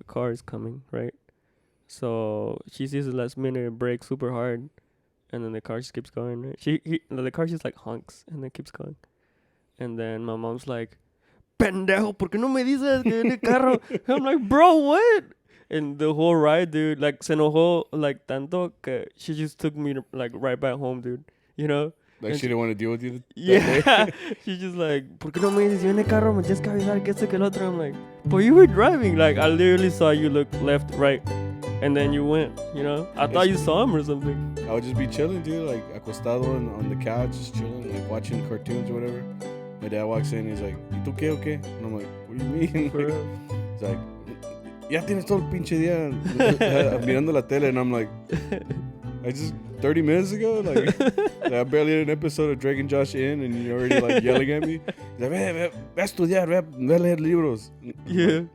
a car is coming, right? So she sees the last minute brake super hard, and then the car just keeps going. Right? The car just like honks and then keeps going. And then my mom's like, "Pendejo, ¿por qué no me dices que viene carro?" I'm like, "Bro, what?" And the whole ride, dude, like se enojó like tanto que she just took me to, like right back home, dude. You know? Like And she didn't want to deal with you that yeah, day? she's just like, ¿por qué no me dices viene carro? Me tienes que avisar que esto que el otro. I'm like, but you were driving. Like I literally saw you look left, right, and then you went. You know, I thought you saw him or something. I would just be chilling, dude, like acostado on the couch, just chilling, like watching cartoons or whatever. My dad walks in, he's like, ¿Y tú qué o qué? And I'm like, what do you mean? For real. He's like, ya tienes todo el pinche día mirando la tele, and I'm like, I just 30 minutes ago, like I barely had an episode of Drake and Josh in, and you're already like yelling at me. He's like, ve a estudiar, ve a leer libros. Yeah. I'm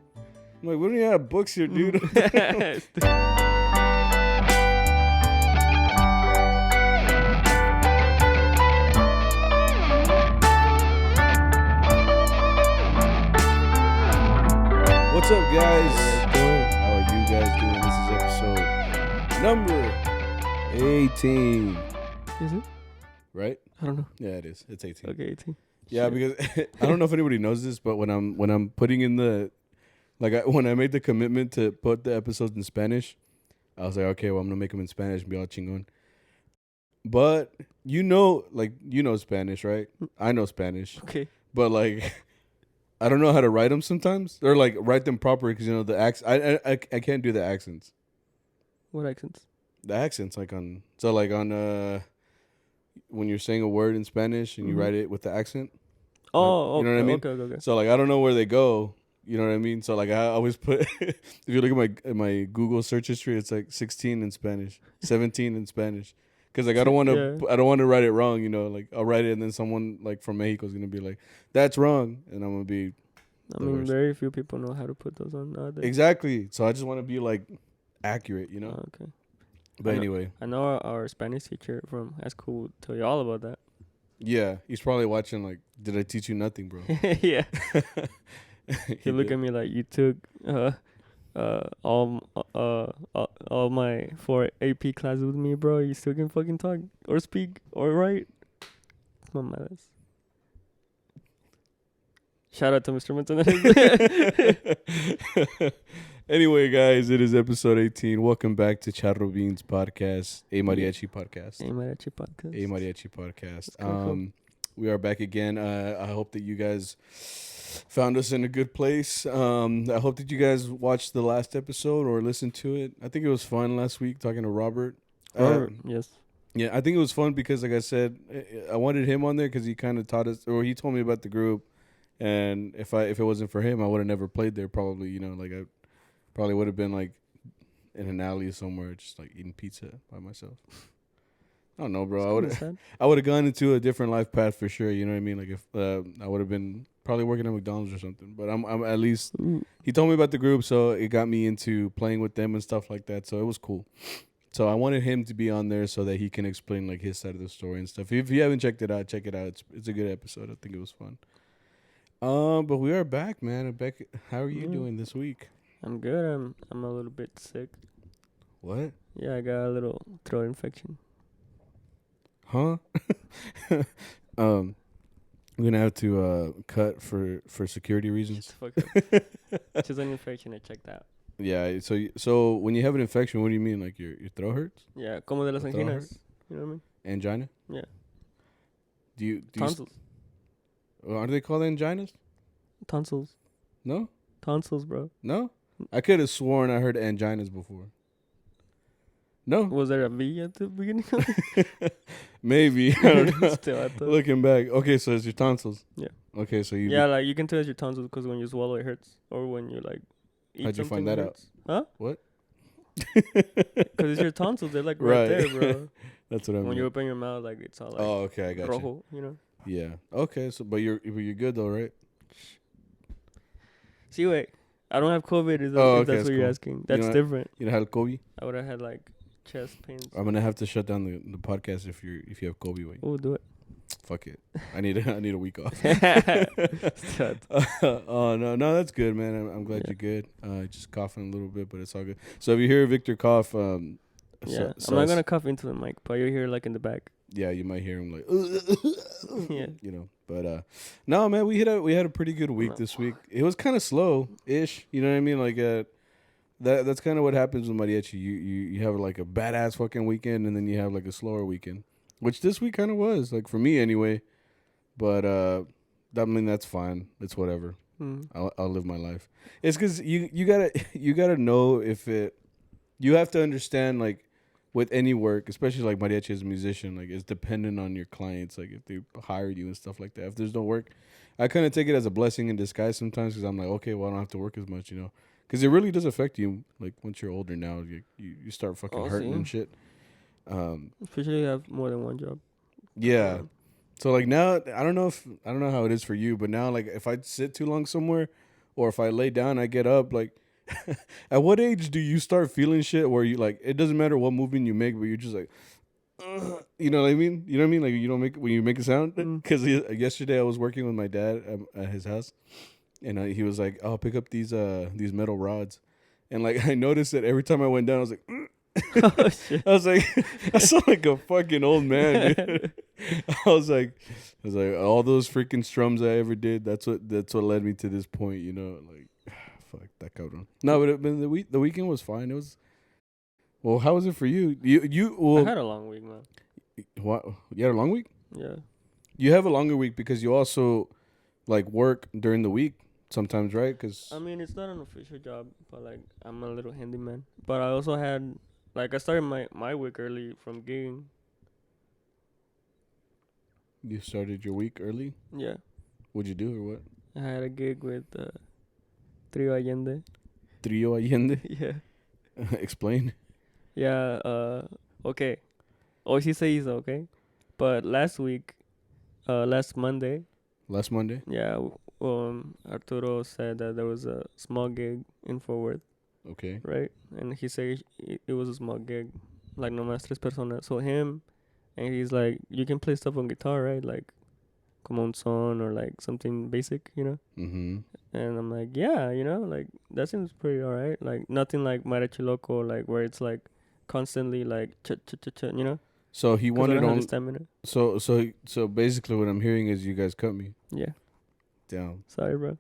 like, we don't even have books here, dude. What's up, guys? How are you guys doing? This is episode number 18. Is it? Right? I don't know. Yeah, it is. It's 18. Okay, 18. Yeah, because I don't know if anybody knows this, but when I'm putting in the when I made the commitment to put the episodes in Spanish, I was like, okay, well, I'm gonna make them in Spanish and be all chingon. But you know Spanish, right? I know Spanish, Okay. but like I don't know how to write them sometimes, or like write them proper because the I can't do the accents. What accents? The accents on when you're saying a word in Spanish and you write it with the accent. Oh, you know what I mean? Okay. So like I don't know where they go. You know what I mean? So like I always put if you look at my Google search history, it's like 16 in Spanish, 17 in Spanish. Cause like I don't want to write it wrong. Like I'll write it and then someone like from Mexico is gonna be like, "That's wrong," and I'm gonna be. I mean, very few people know how to put those on nowadays. Exactly. So I just want to be like accurate, you know. Oh, okay. But anyway, I know our Spanish teacher from high school will tell you all about that. Yeah, he's probably watching. Like, did I teach you nothing, bro? Yeah. He look at me like you took all my 4 AP classes with me, bro. You still can fucking talk or speak or write. Mamadas. Shout out to Mr. Montanez. Anyway, guys, it is episode 18. Welcome back to CharroBeans podcast, a Mariachi podcast. A Mariachi podcast. A Mariachi podcast. Cool. We are back again. I hope that you guys found us in a good place. I hope that you guys watched the last episode or listened to it. I think it was fun last week talking to Robert. Yes. Yeah, I think it was fun because, like I said, I wanted him on there because he kind of taught us, or he told me about the group. And if it wasn't for him, I would have never played there. Probably, like I probably would have been like in an alley somewhere, just like eating pizza by myself. I don't know, bro. I would have gone into a different life path for sure. You know what I mean? Like if I would have been probably working at McDonald's or something. But I'm at least he told me about the group, so it got me into playing with them and stuff like that. So it was cool. So I wanted him to be on there so that he can explain like his side of the story and stuff. If you haven't checked it out, check it out. It's a good episode. I think it was fun. But we are back, man. Beck, how are you doing this week? I'm good. I'm a little bit sick. What? Yeah, I got a little throat infection. Huh? I'm gonna have to cut for security reasons. Just an infection. I checked out. Yeah. So when you have an infection, what do you mean? Like your throat hurts? Yeah, como de las anginas. You know what I mean? Angina? Yeah. Do you tonsils? Aren't they called anginas? Tonsils. No. Tonsils, bro. No. I could have sworn I heard anginas before. No. Was there a V at the beginning? Maybe. I don't know. Still, I thought. Looking back. Okay, so it's your tonsils. Yeah. Okay, so you. Yeah, like you can tell it's your tonsils because when you swallow it hurts, or when you like eat How'd you find that out? Huh? What? Because it's your tonsils. They're like right there, bro. That's what I mean. When you open your mouth, like it's all like. Oh, okay, I got rojo, you know. Yeah. Okay. So, but you're good though, right? See, wait. I don't have COVID. If that's what you're asking. That's different. You know how COVID? I would have had like chest pains. I'm gonna have to shut down the podcast if you have COVID. Wait. Oh, do it. fuck it. I need a week off. Shut. Oh no, that's good, man. I'm glad you're good. Just coughing a little bit, but it's all good. So if you hear Victor cough, Yeah, I'm not gonna cough into the mic, but you hear like in the back. Yeah, you might hear him like, Yeah. you know. But no, man, we had a pretty good week this week. It was kind of slow-ish, you know what I mean? Like that's kind of what happens with mariachi. You have like a badass fucking weekend, and then you have like a slower weekend, which this week kind of was, like for me anyway. But I mean that's fine. It's whatever. I'll live my life. It's because you gotta know if it. You have to understand like. With any work, especially like mariachi as a musician, like it's dependent on your clients, like if they hire you and stuff like that. If there's no work, I kind of take it as a blessing in disguise sometimes because I'm like, okay, well I don't have to work as much, you know, because it really does affect you. Like once you're older now, you start fucking hurting and shit. Especially you have more than one job. Yeah. So like now, I don't know how it is for you, but now like if I sit too long somewhere, or if I lay down, I get up like. At what age do you start feeling shit where you like it doesn't matter what movement you make, but you're just like, you know what I mean? You know what I mean? Like you don't make when you make a sound. Because yesterday I was working with my dad at his house, and he was like, "I'll pick up these metal rods," and like I noticed that every time I went down, I was like. Oh, shit. I was like, I sound like a fucking old man, dude. I was like, all those freaking strums I ever did. That's what led me to this point, you know. Like, fuck that cabrón. No, but the weekend was fine. It was. Well, how was it for you? I had a long week, man. What? You had a long week? Yeah. You have a longer week because you also like work during the week sometimes, right? Cause I mean, it's not an official job, but like I'm a little handyman. But I also had like I started my week early from gigging. You started your week early? Yeah. What'd you do or what? I had a gig with Trio Allende. Trio Allende? Yeah. Explain. Yeah. Okay. Oh, she says okay. But last week, last Monday. Last Monday? Yeah. Arturo said that there was a small gig in Fort Worth. Okay. Right, and he said it was a small gig, like nomás tres personas. So him, and he's like, you can play stuff on guitar, right? Like, como un son or like something basic, you know. Mm-hmm. And I'm like, yeah, you know, like that seems pretty alright. Like nothing like Mariachi Loco, like where it's like constantly like you know. So he wanted on stamina. So basically, what I'm hearing is you guys cut me. Yeah. Damn. Sorry, bro.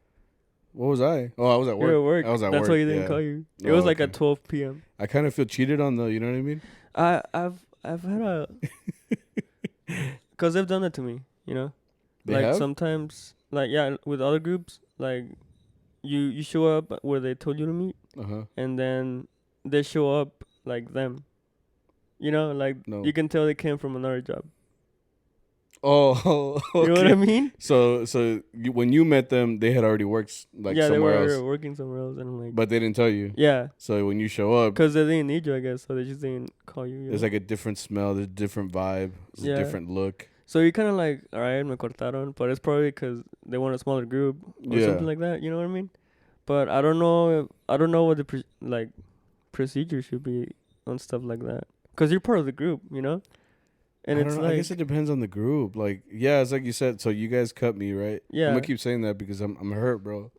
What was I? Oh, I was at work. You were at work. I was at That's work. why he didn't call you. It was like at 12 p.m. I kind of feel cheated on though. You know what I mean? I've had a, cause they've done it to me. You know, They like have? sometimes, like yeah, with other groups, like you show up where they told you to meet, and then they show up like them. You know, like you can tell they came from another job. Oh, okay. You know what I mean? So when you met them, they had already worked like somewhere else. They were working somewhere else, and I'm like, but they didn't tell you. Yeah. So when you show up, because they didn't need you, I guess, so they just didn't call you. There's like a different smell, there's a different vibe, there's a different look. So you're kind of like, all right, me cortaron, but it's probably because they want a smaller group or something like that. You know what I mean? But I don't know what the procedure should be on stuff like that. Because you're part of the group, you know. And it's like, I guess it depends on the group. Like, yeah, it's like you said. So you guys cut me, right? Yeah. I'm gonna keep saying that because I'm hurt, bro.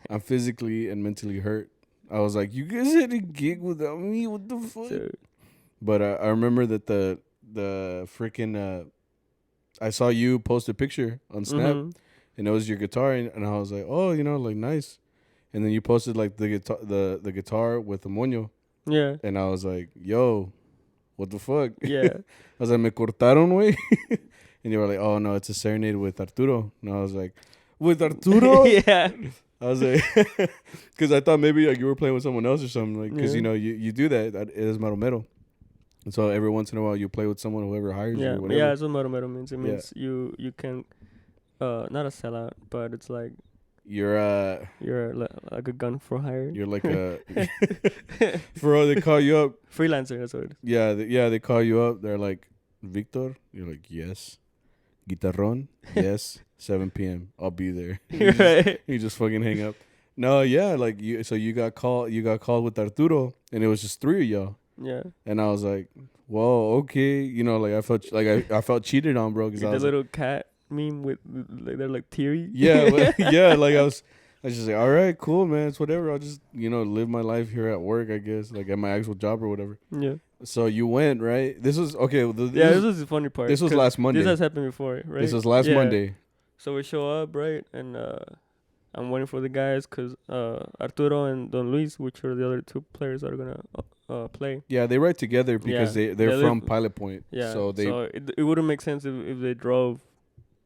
I'm physically and mentally hurt. I was like, you guys had a gig without me. What the fuck? Dude. But I remember that the freaking I saw you post a picture on Snap, and it was your guitar, and I was like, oh, you know, like nice. And then you posted like the guitar with the moño. Yeah. And I was like, yo. What the fuck? Yeah. I was like, me cortaron, wey. And you were like, oh, no, it's a serenade with Arturo. And I was like, with Arturo? Yeah. I was like, because I thought maybe like you were playing with someone else or something. Like, because, you know, you do that. It is maromero. And so every once in a while you play with someone, whoever hires you or whatever. Yeah, that's what maromero means. It means you can, not a sellout, but it's like, you're like a gun for hire. You're like a for they call you up freelancer. That's what it is. Yeah, they call you up. They're like, Victor. You're like, yes. Guitarrón. Yes. 7 p.m. I'll be there. You just fucking hang up. No, yeah, like you. So you got called with Arturo, and it was just three of y'all. Yeah. And I was like, whoa, okay. You know, like I felt cheated on, bro. Because Like I the was like, little cat meme with like they're like teary. yeah, yeah. Like I was just like, all right, cool, man. It's whatever. I'll just, live my life here at work, I guess, like at my actual job or whatever. Yeah. So you went, right? This was okay. Yeah, this is the funny part. This was 'cause last Monday. This has happened before, right? This was last Yeah. Monday. So we show up, right? And I'm waiting for the guys because Arturo and Don Luis, which are the other two players, are going to play. Yeah, they ride together because Yeah. they're They from live- Pilot Point. Yeah. So it wouldn't make sense if they drove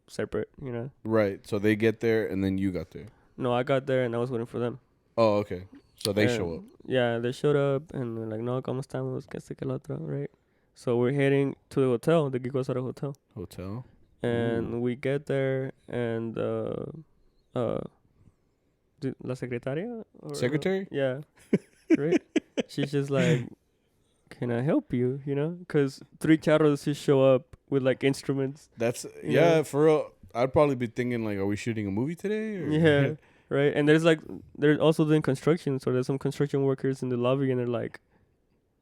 separate, you know? right. So they get there and then you got there. No, I got there and I was waiting for them. Oh, okay. So they show up. Yeah, they showed up and we're like, no, ¿cómo estamos? Que este que el otro, right? So we're heading to the hotel, the Gikosara Hotel. Hotel. And Ooh. we get there and la secretaria? Secretary? Yeah, right? She's just like, can I help you? You know? Because 3 charros just show up with like instruments. That's, Yeah. for real. I'd probably be thinking like, are we shooting a movie today? Or? Yeah, right? And they're also doing construction. So there's some construction workers in the lobby and they're like,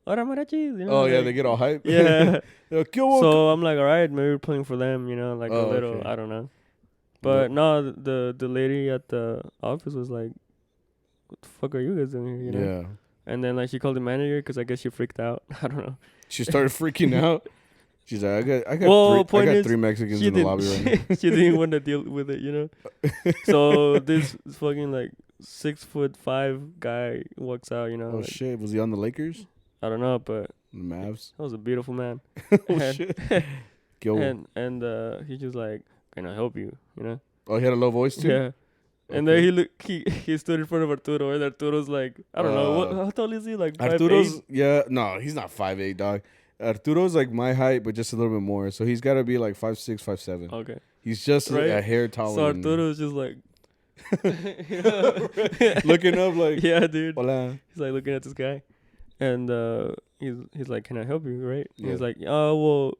Ora Mariachi. You know, Oh, yeah, like- they get all hyped. Yeah. They're like, "Yo, So I'm like, all right, maybe we're playing for them, you know, like a Oh, little, okay. I don't know. But no, the lady at the office was like, what the fuck are you guys doing here, you know? yeah. And then like she called the manager because I guess she freaked out. I don't know. She started freaking out. She's like, I got Well, three, I point got is, 3 Mexicans She in the lobby right now. didn't, she didn't want to deal with it, you know? So this fucking like 6'5" guy walks out, you know? Oh like, shit, was he on the Lakers? I don't know, but The Mavs? that was a beautiful man. Oh and, shit. Yo. and he's just like, can I help you, you know? Oh, he had a low voice too? Yeah. And then he stood in front of Arturo, and Arturo's like, I don't know, how tall is he? Like 5'8"? Arturo's, no, he's not 5'8", dog. Arturo's like my height, but just a little bit more. So he's got to be like 5'6", 5'7". Okay. He's just Right? a hair taller. So than Arturo's just like, looking up like, yeah, dude. hola. He's like looking at this guy, and he's like, can I help you? Right? And he's Yeah. like, oh well.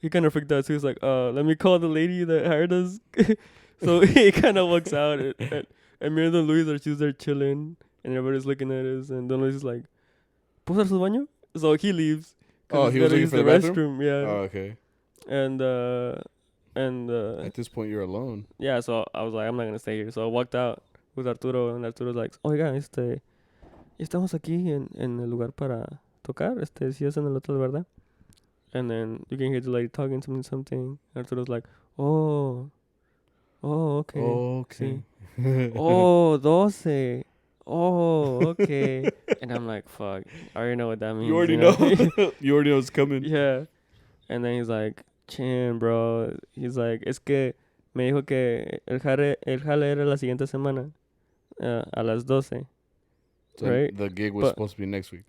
He kind of freaked out. So he's like, let me call the lady that hired us. So he kind of walks out, and me and Don Luis are just there chilling, and everybody's looking at us, and Don Luis is like, ¿puedo usar su baño? So he leaves. Oh, he was looking for the bathroom? Yeah. Oh, okay. And At this point, you're alone. yeah, so I was like, I'm not gonna stay here. So I walked out with Arturo, and Arturo's like, oiga, estamos aquí en el lugar para tocar, si es en el hotel, ¿verdad? And then you can hear the lady talking to me something. Arturo's like, oh, okay. Okay. Oh, 12. Oh, okay. And I'm like, fuck, I already know what that means. You already know. You already know it's coming. Yeah. And then he's like, chin, bro. He's like, es que me dijo que el jale era la siguiente semana a las 12. So Right? the gig was But- supposed to be next week.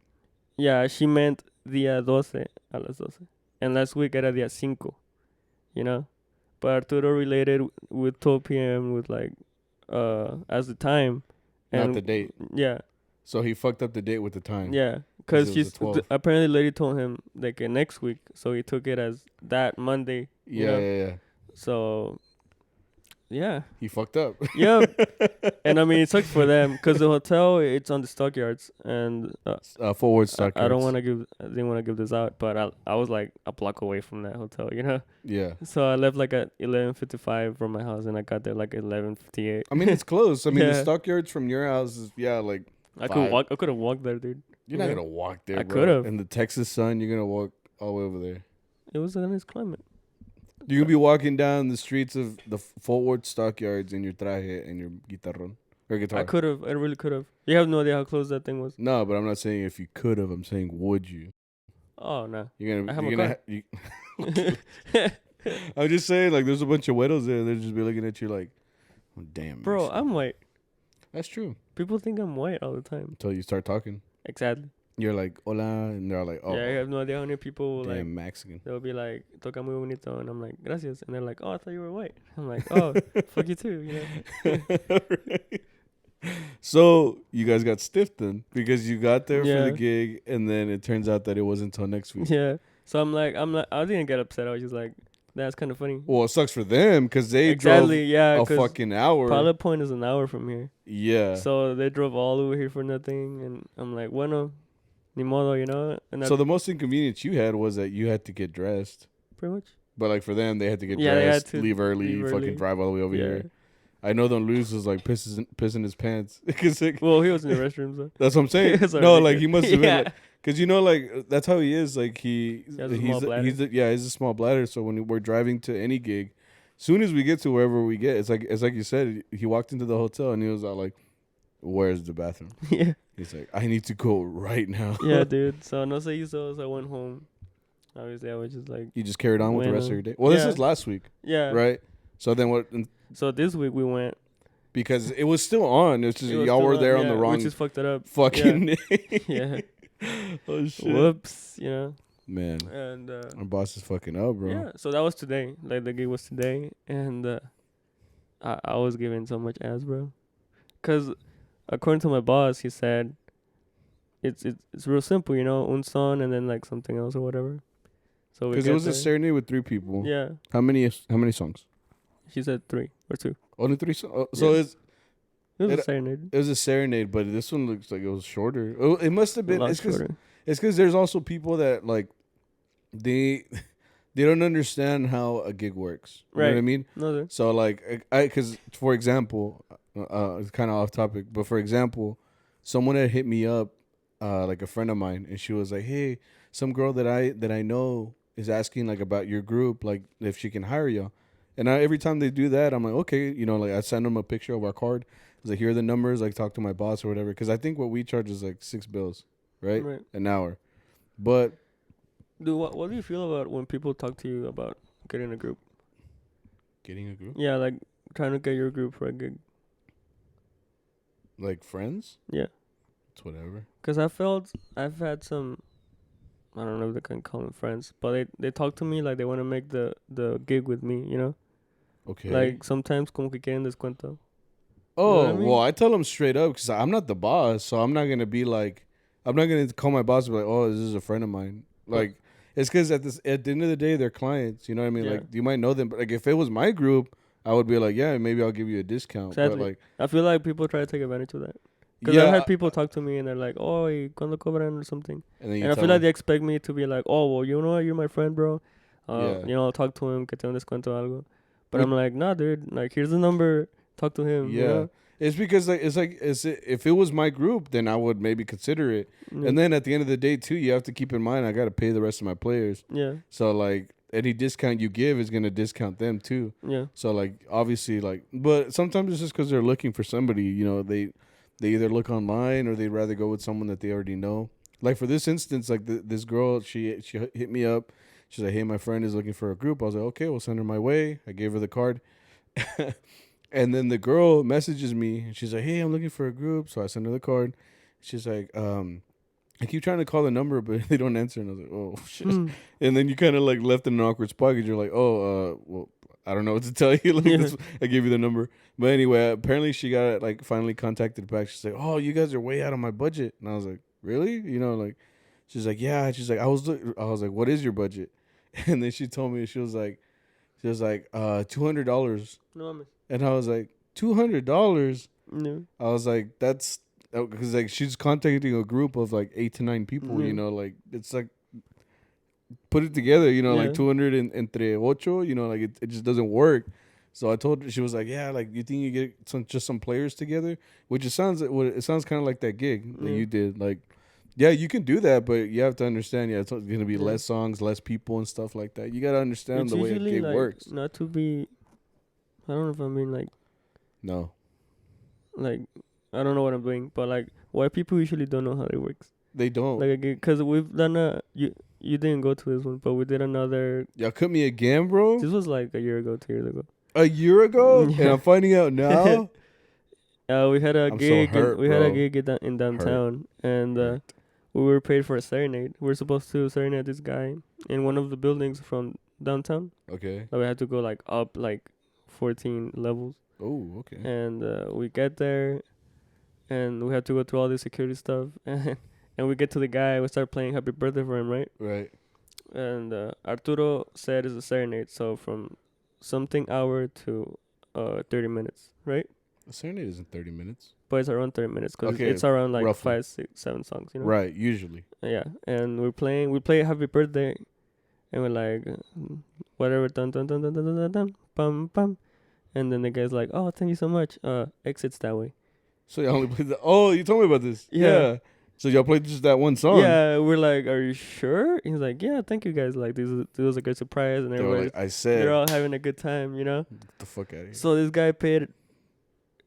Yeah, she meant día 12 a las 12. And last week era día 5, you know? But Arturo related with 12 p.m. with like, as the time. Not the date. Yeah, So he fucked up the date with the time. yeah. 'Cause Because it was the 12th. apparently the lady told him like next week. So he took it as that Monday. you Yeah, know? yeah. So, yeah. He fucked up. Yeah. And I mean, it sucks for them because the hotel, it's on the stockyards. And Forward stock. I don't want to I didn't want to give this out, but I was like a block away from that hotel, you know? Yeah. So I left like at 11:55 from my house and I got there like 11:58. I mean, it's close. I mean, the Yeah. stockyards from your house is, like, I five. could have walked there, dude. You're not Yeah. going to walk there, I bro. could've. In the Texas sun, you're going to walk all the way over there. It was a nice climate. You're going to be walking down the streets of the forward stockyards in your traje and your guitarrón. Or guitar. I really could have. You have no idea how close that thing was. No, but I'm not saying if you could have. I'm saying would you? Oh, no. You're I have you're a gonna I'm just saying, like, there's a bunch of widows there. They'll just be looking at you like, oh, damn. Bro, Mexican." I'm white. That's true. People think I'm white all the time. Until you start talking. Exactly. You're like, hola. And they're like, oh, Yeah, I have no idea how many people will damn like, Mexican. they'll be like, toca muy bonito. And I'm like, gracias. And they're like, oh, I thought you were white. I'm like, oh, fuck you too, you know? So you guys got stiffed then because you got there for Yeah. the gig and then it turns out that it wasn't until next week. Yeah. So I'm like, I didn't get upset. I was just like, that's kind of funny. Well, it sucks for them because they Exactly, yeah. drove a 'cause fucking hour. Pilot Point is an hour from here. Yeah. So they drove all over here for nothing. And I'm like, bueno, ni modo, you know. And So the most inconvenience you had was that you had to get dressed. pretty much. But like for them, they had to get Yeah, they had dressed, to leave early, leave fucking early. drive all the way over Yeah. here. I know Don Luis was like pissing his pants because like, Well, he was in the restroom, so. that's what I'm saying. It's No, already like good. he must have Yeah. been like, because you know, like that's how he is. Like He has a small bladder. he's a small bladder. So when we're driving to any gig, soon as we get to wherever we get, it's like you said, he walked into the hotel and he was all like, "Where's the bathroom?" Yeah. He's like, "I need to go right now." Yeah, dude. So no se hizo, so I went home. Obviously, I was just like, You just carried on with the rest of Bueno. your day. Well, this Yeah. is last week, yeah. right? So then what? So this week we went. Because it was still on. It's just It was y'all still were there on yeah, the wrong which just fucked it up. fucking Yeah. day. Yeah. Oh shit. Whoops. You know. Man, And our boss is fucking up, bro. yeah. So that was today. Like the gig was today, and I was giving so much ass, bro. Cause according to my boss, he said it's real simple, you know, un son and then like something else or whatever. So we Because it get was a there. serenade with 3 people. Yeah. How many songs? She said 3 or 2. Only 3 songs. Oh, so Yeah. it's It was It- a serenade. it was a serenade, but this one looks like it was shorter. Oh, it must have A been. lot It's because shorter. there's also people that like they don't understand how a gig works. You know what I Right. mean? No, there. So like because for example, it's kind of off topic, but for example, someone had hit me up, like a friend of mine, and she was like, "Hey, some girl that I know is asking like about your group, like if she can hire you." And every time they do that, I'm like, okay, you know, like I send them a picture of our card. I was like, here are the numbers. Like talk to my boss or whatever, because I think what we charge is like $6, right, Right. an hour. But Dude, what do you feel about when people talk to you about getting a group? getting a group, Yeah, like trying to get your group for a gig. like friends, Yeah. it's whatever. Cause I've had some, I don't know if they can call them friends, but they talk to me like they want to make the gig with me, you know? Okay. Like sometimes como que quieren descuento. oh, what I mean? well, I tell them straight up because I'm not the boss, so I'm not gonna be like, I'm not gonna call my boss and be like, oh, this is a friend of mine. Like, it's because at the end of the day, they're clients. You know what I mean? Yeah. Like, you might know them, but like if it was my group, I would be like, yeah, maybe I'll give you a discount. Exactly. But like, I feel like people try to take advantage of that. Cause yeah, I've had people talk to me and they're like, "Oh, ¿cuándo cobran?" or something. and then you And I tell feel like them, they expect me to be like, "Oh, well, you know what? You're my friend, bro. Yeah. You know, I'll talk to him, que te un descuento o algo." But Would- I'm like, "Nah, dude. Like, here's the number. Talk to him." yeah. You know? It's because like if it was my group, then I would maybe consider it. Yeah. And then at the end of the day, too, you have to keep in mind I got to pay the rest of my players. Yeah. So like any discount you give is gonna discount them too. Yeah. So like obviously like, but sometimes it's just because they're looking for somebody. You know, they either look online or they'd rather go with someone that they already know. Like for this instance, like this girl, she hit me up. She's like, "Hey, my friend is looking for a group." I was like, "Okay, we'll send her my way." I gave her the card. And then the girl messages me and she's like, "Hey, I'm looking for a group." So I send her the card. She's like, I keep trying to call the number, but they don't answer. And I was like, "Oh shit." And then you kind of like left in an awkward spot because you're like, "Oh, well, I don't know what to tell you." Like, Yeah. I gave you the number. But anyway, apparently she got like finally contacted back. She's like, "Oh, you guys are way out of my budget." And I was like, "Really?" You know, like, she's like, "Yeah." She's like, I was like, "What is your budget?" And then she told me, she was like, $200. No, mames. And I was like, $200? No. I was like, that's because like she's contacting a group of like 8 to 9 people. You Mhm. know, like it's like put it together. You know, Yeah. like 200 entre ocho. You know, like it just doesn't work. So I told her, she was like, "Yeah, like you think you get some players together," which it sounds kind of like that gig that Yeah. you did. Like, yeah, you can do that, but you have to understand. Yeah, it's gonna be Yeah. less songs, less people, and stuff like that. You gotta understand It's the way a usually gig like works. not to be. I don't know if I'm being like No, I don't know what I'm doing, but like white people usually don't know how it works. they don't. Like, because we've done you didn't go to this one, but we did another. Y'all cut me again, bro. This was like a year ago, 2 years ago. A year ago, and Yeah. I'm finding out now. We had a I'm so gig. hurt, we had a bro. gig in downtown, and Hurt. we were paid for a serenade. We were supposed to serenade this guy in one of the buildings from downtown. Okay. So we had to go like up like 14 levels, Oh, okay. and we get there, and we had to go through all this security stuff, and we get to the guy. We start playing Happy Birthday for him, right? Right. And Arturo said it's a serenade, so from something hour to 30 minutes, right? The serenade isn't 30 minutes. but it's around 30 minutes because Okay, it's around like roughly. 5, 6, 7 songs, you know. Right, usually. Yeah, and we play Happy Birthday, and we're like, whatever, dun dun dun dun dun dun dun, dun pum pum, and then the guy's like, oh, thank you so much. Exits that way. So y'all only played the. Oh, you told me about this. Yeah. So y'all played just that one song. Yeah, we're like, are you sure? He's like, yeah, thank you guys. Like, this was a good surprise, and They were everybody's like, I said. they're all having a good time, you know. Get the fuck out of here. So this guy paid.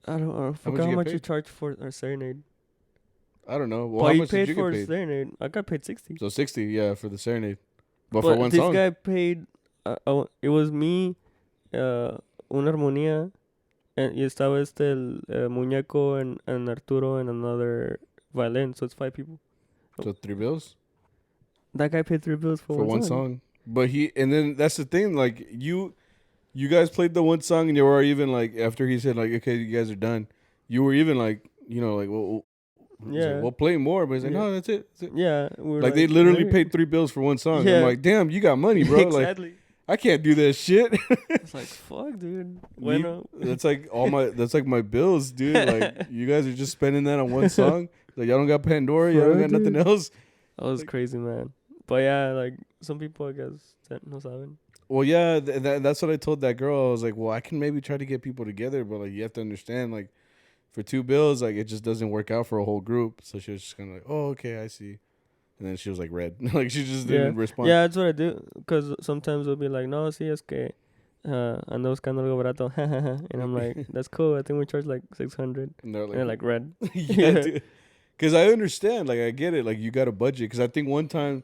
I forgot how you much get he paid? charged for our serenade. I don't know. Well, But how he much did paid you for get a paid? serenade. I got paid 60. So 60, yeah, for the serenade. But for one this song. guy paid. It was me, una armonía, and y estaba el muñeco and Arturo and another violin. So it's 5 people. So 3 bills That guy paid 3 bills for one song. But and then that's the thing. Like you guys played the one song, and you were even like, after he said like, okay, you guys are done. You were even like, you know, like, well, he's like, we'll play more. But he's like, Yeah. no, that's it. That's it. Yeah, we were Like they literally "Hey." paid 3 bills for one song. Yeah. I'm like, damn, you got money, bro. Like Exactly. I can't do that shit. It's like, fuck, dude. Bueno. That's like that's like my bills, dude. Like you guys are just spending that on one song. Like y'all don't got Pandora, y'all don't got nothing else. That was crazy, man. But yeah, like some people, I guess, that no saben. Well, yeah, that's what I told that girl. I was like, well, I can maybe try to get people together, but like you have to understand, like for 2 bills, like it just doesn't work out for a whole groop. So she was just kind of like, oh, okay, I see. And then she was like red, like she just didn't respond. Yeah, that's what I do. Because sometimes it'll be like, no, sí, es que ando buscando algo barato. And I'm like, that's cool. I think we charge like 600. And they're And like red. yeah, dude. Because I understand, like I get it, like you got a budget. Because I think one time,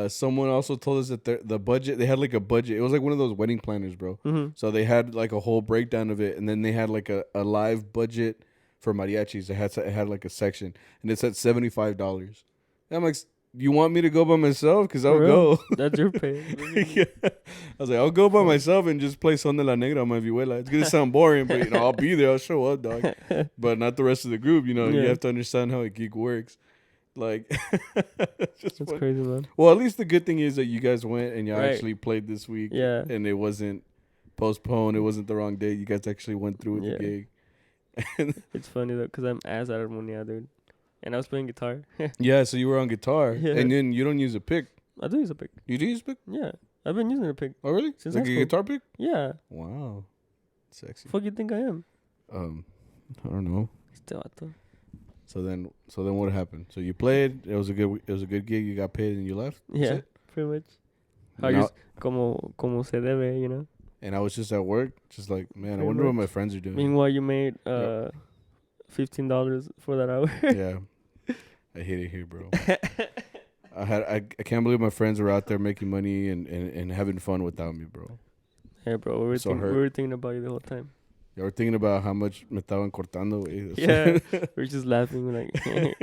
someone also told us that the budget, they had like a budget. It was like one of those wedding planners, bro. Mm-hmm. So they had like a whole breakdown of it, and then they had like a live budget for mariachis. It had like a section, and it said $75. And I'm like, you want me to go by myself? Because I'll go. That's your pay. Yeah. I was like, I'll go by myself and just play Son de la Negra on my vihuela. It's gonna sound boring, but you know, I'll be there. I'll show up, dog. But not the rest of the group. You know, you have to understand how a gig works. Like, that's crazy, man. Well, at least the good thing is that you guys went and y'all actually played this week. Yeah. And it wasn't postponed. It wasn't the wrong day. You guys actually went through with the gig. It's funny though, because I'm ass at harmonia, dude. And I was playing guitar. Yeah, so you were on guitar. Yeah. And then you don't use a pick. I do use a pick. You do use a pick? Yeah. I've been using a pick. Oh, really? Since like a guitar pick? Yeah. Wow. Sexy. Fuck you think I am? I don't know. So then what happened? So you played. It was a good gig. You got paid and you left. Yeah, pretty much. Como se debe, you know. And I was just at work, just like, man, I wonder what my friends are doing. Meanwhile, you made $15 for that hour. Yeah, I hate it here, bro. I can't believe my friends were out there making money and having fun without me, bro. Yeah, bro. We were thinking about you the whole time. You were thinking about how much me estaban cortando, güey. Yeah, we're just laughing. We're like, we're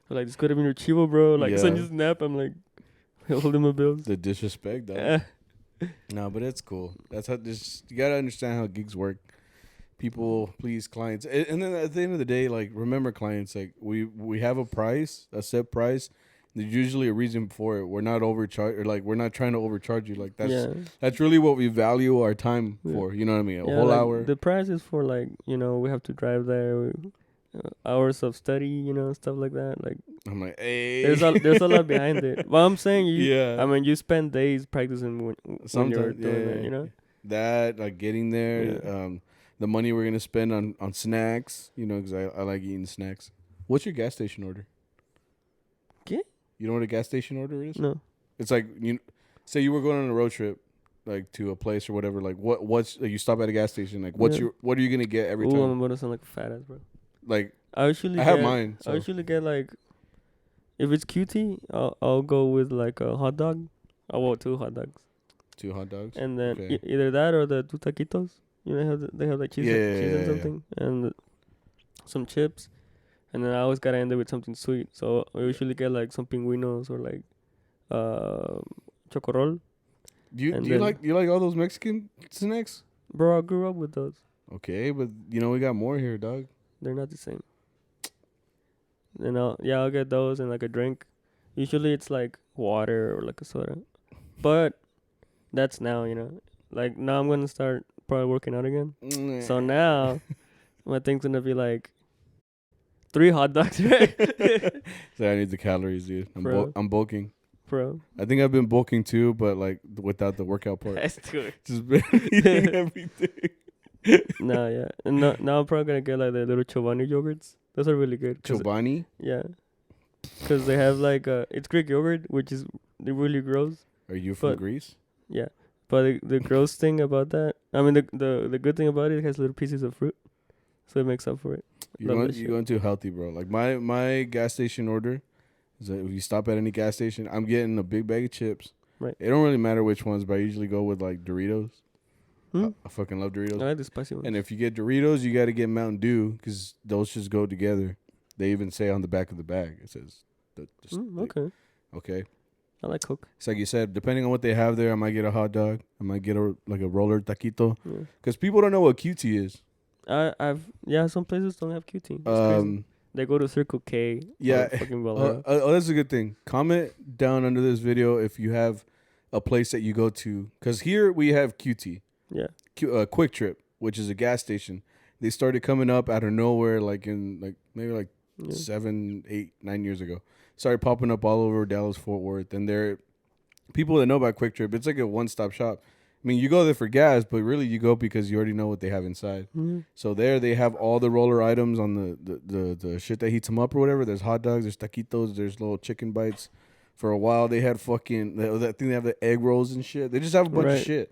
like, this could have been your chivo, bro. Like, son just nap. I'm like, holding my bills. The disrespect, dog. No, but it's cool. That's how you gotta understand how gigs work. People please clients, and then at the end of the day, like remember clients, like we have a set price. There's usually a reason for it. We're not overcharged, or like we're not trying to overcharge you. Like that's really what we value our time for. You know what I mean? A whole hour. The price is for like, you know, we have to drive there, hours of study, you know, stuff like that. Like I'm like, hey, there's a lot behind it. Well, I'm saying I mean, you spend days practicing when you're doing that, you know. That like getting there, the money we're gonna spend on snacks, you know, because I like eating snacks. What's your gas station order? You know what a gas station order is? No. It's like, say you were going on a road trip, like to a place or whatever. Like what's like you stop at a gas station. Like what are you gonna get every time? I'm gonna sound like a fat ass, bro. Like I have mine. So. I usually get like, if it's QT, I'll go with like a hot dog. I want 2 hot dogs. 2 hot dogs. And then either that or the 2 taquitos. You know, they have like cheese and something and some chips. And then I always gotta end it with something sweet. So I usually get like some pingüinos or like chocorrol. Do you like all those Mexican snacks? Bro, I grew up with those. Okay, but you know we got more here, dog. They're not the same. And I'll get those and like a drink. Usually it's like water or like a soda. But that's now, you know. Like now I'm gonna start probably working out again. So now My thing's gonna be like 3 hot dogs, right? So I need the calories, dude. Bro. I'm bulking. Bro. I think I've been bulking too, but like without the workout part. That's good. Just been eating everything. Nah, yeah. And now I'm probably gonna get like the little Chobani yogurts. Those are really good. Chobani? Yeah. Because they have like it's Greek yogurt, which is really gross. Are you from But- Greece? Yeah. But the gross thing about that, I mean the good thing about it has little pieces of fruit, so it makes up for it. Love that You're shit. going too healthy, bro. Like my gas station order is that if you stop at any gas station, I'm getting a big bag of chips. Right. It don't really matter which ones, but I usually go with like Doritos. I fucking love I Doritos. like the spicy ones. And if you get Doritos, you got to get Mountain Dew because those just go together. They even say on the back of the bag, it says, Okay. okay. I like Coke. It's like you said, depending on what they have there, I might get a hot dog. I might get a roller taquito. Yeah. Because people don't know what QT is. Some places don't have QT. It's crazy. They go to Circle K. Yeah. Fucking Valero. That's a good thing. Comment down under this video if you have a place that you go to. Because here we have QT. Yeah. Quick Trip, which is a gas station. They started coming up out of nowhere, like in maybe 7, 8, 9 years ago. Started popping up all over Dallas, Fort Worth, and they're people that know about Quick Trip. It's like a one-stop shop. I mean, you go there for gas, but really you go because you already know what they have inside. Mm-hmm. So there they have all the roller items on the shit that heats them up or whatever. There's hot dogs, there's taquitos, there's little chicken bites. For a while they had I think they have the egg rolls and shit. They just have a bunch of shit.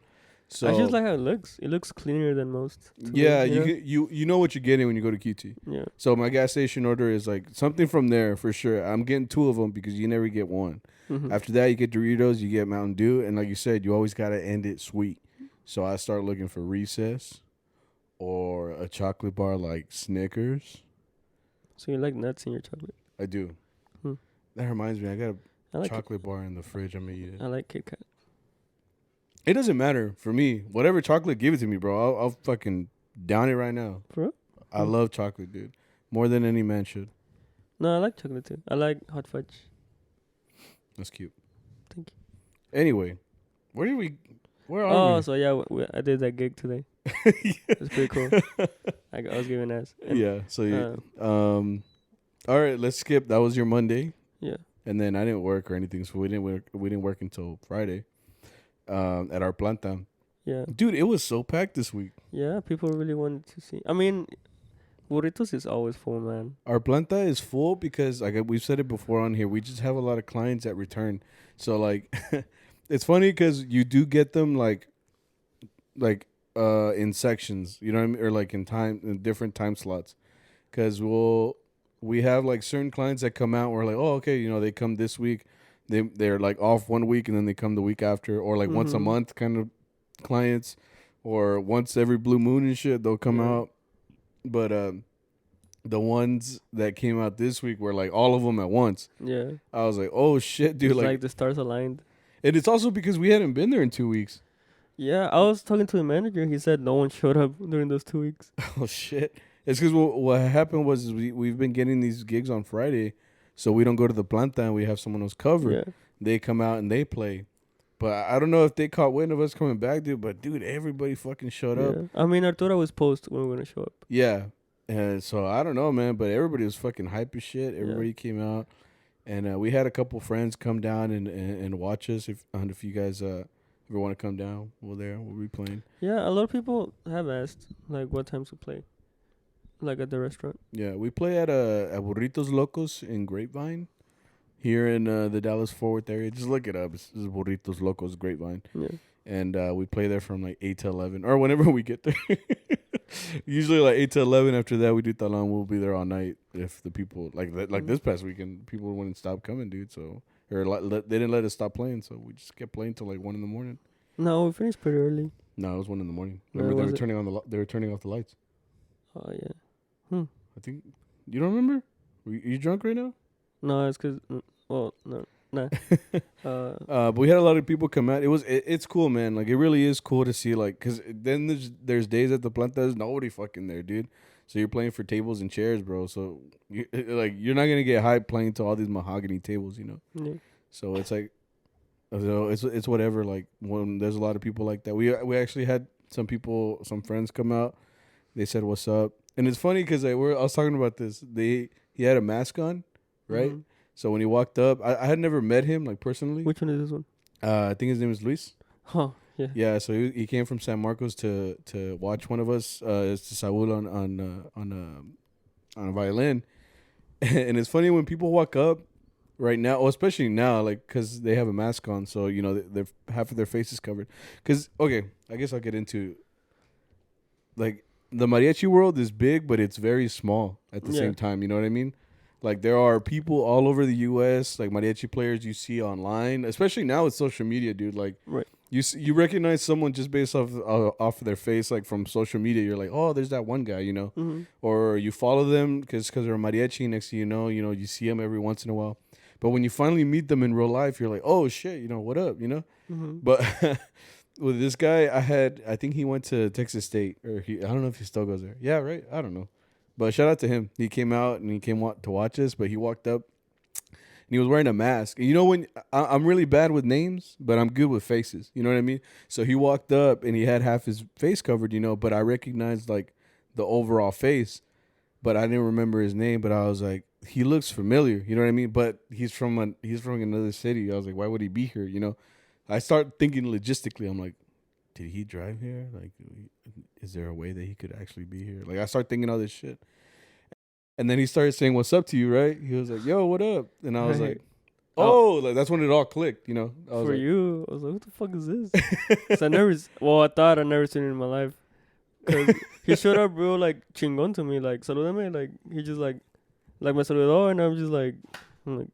So I just like how it looks. It looks cleaner than most. Yeah, you know what you're getting when you go to QT. Yeah. So my gas station order is like something from there for sure. I'm getting 2 of them because you never get one. Mm-hmm. After that, you get Doritos, you get Mountain Dew, and like you said, you always gotta end it sweet. So I start looking for Recess or a chocolate bar like Snickers. So you like nuts in your chocolate? I do. That reminds me, I got a like chocolate bar in the fridge. I'm gonna eat it. I like Kit Kat. It doesn't matter for me. Whatever chocolate, give it to me, bro. I'll fucking down it right now. For real? I love chocolate, dude. More than any man should. No, I like chocolate too. I like hot fudge. That's cute. Thank you. Anyway, where are we? So yeah, I did that gig today. It's pretty cool. I was giving ass. And, Yeah. So all right, let's skip. That was your Monday. Yeah. And then I didn't work or anything, so we didn't work until Friday. At our planta. Yeah. Dude, it was so packed this week. Yeah, people really wanted to see. I mean, Burritos is always full, man. Our planta is full because, like we've said it before on here, we just have a lot of clients that return. So, like, it's funny because you do get them, like in sections, you know what I mean? Or, like, in different time slots. Because we have, like, certain clients that come out, we're like, oh, okay, you know, they come this week. They're like off one week and then they come the week after, or like once a month kind of clients, or once every blue moon and shit they'll come out. But the ones that came out this week were like all of them at once. Yeah, I was like, oh shit, dude! It's like the stars aligned. And it's also because we hadn't been there in 2 weeks. Yeah, I was talking to the manager. He said no one showed up during those 2 weeks. Oh shit! It's because what happened was we've been getting these gigs on Friday. So we don't go to the planta and we have someone else cover. Yeah. They come out and they play. But I don't know if they caught wind of us coming back, dude. But, dude, everybody fucking showed up. I mean, Arturo was post when we were going to show up. Yeah. And so I don't know, man. But everybody was fucking hype as shit. Everybody came out. And we had a couple friends come down and watch us. If you guys ever want to come down, we'll be playing. Yeah, a lot of people have asked, like, what times to play. Like at the restaurant. Yeah, we play at Burritos Locos in Grapevine, here in the Dallas Fort Worth area. Just look it up. It's Burritos Locos Grapevine. Yeah. And we play there from like 8 to 11, or whenever we get there. Usually like 8 to 11. After that, we do Talan. We'll be there all night. If the people like this past weekend, people wouldn't stop coming, dude. So they didn't let us stop playing, so we just kept playing till like 1 in the morning. No, we finished pretty early. No, it was 1 in the morning. Remember they were turning off the lights. Oh yeah. I think you don't remember. Are you drunk right now? No, it's because no. But we had a lot of people come out. It's cool, man. Like it really is cool to see, like, cause then there's days at the planta there's nobody fucking there, dude. So you're playing for tables and chairs, bro. So you're not gonna get hyped playing to all these mahogany tables, you know. Yeah. So it's like, it's whatever. Like when there's a lot of people like that. We actually had some friends come out. They said what's up. And it's funny because I was talking about this. He had a mask on, right? Mhm. So when he walked up, I had never met him like personally. Which one is this one? I think his name is Luis. Huh. Yeah. Yeah, so he came from San Marcos to watch one of us. It's Saul on a violin, and it's funny when people walk up right now, especially now, like because they have a mask on, so you know they're half of their face is covered. Because okay, I guess I'll get into like the mariachi world is big, but it's very small at the Yeah. same time. You know what I mean? Like there are people all over the U.S. like mariachi players you see online, especially now with social media, dude. Like Right. you recognize someone just based off of their face, like from social media. You're like, oh, there's that one guy, you know, Mhm. or you follow them because they're mariachi. Next thing you know, you see them every once in a while. But when you finally meet them in real life, you're like, oh shit, what up, Mhm. But with this guy, I think he went to Texas State, or I don't know if he still goes there. Yeah, right. I don't know. But shout out to him. He came out and he came to watch us. But he walked up and he was wearing a mask. And when I'm really bad with names, but I'm good with faces. You know what I mean? So he walked up and he had half his face covered. But I recognized like the overall face, but I didn't remember his name. But I was like, he looks familiar. You know what I mean? But he's from another city. I was like, why would he be here? I start thinking logistically. I'm like, did he drive here? Like, is there a way that he could actually be here? Like, I start thinking all this shit. And then he started saying, what's up to you, right? He was like, yo, what up? And I was Right. like, oh, like, that's when it all clicked, I was For like, you, I was like, what the fuck is this? 'Cause I thought I never seen it in my life. Cause he showed up real like chingon to me, like saludame, like he just like me saludó, and I'm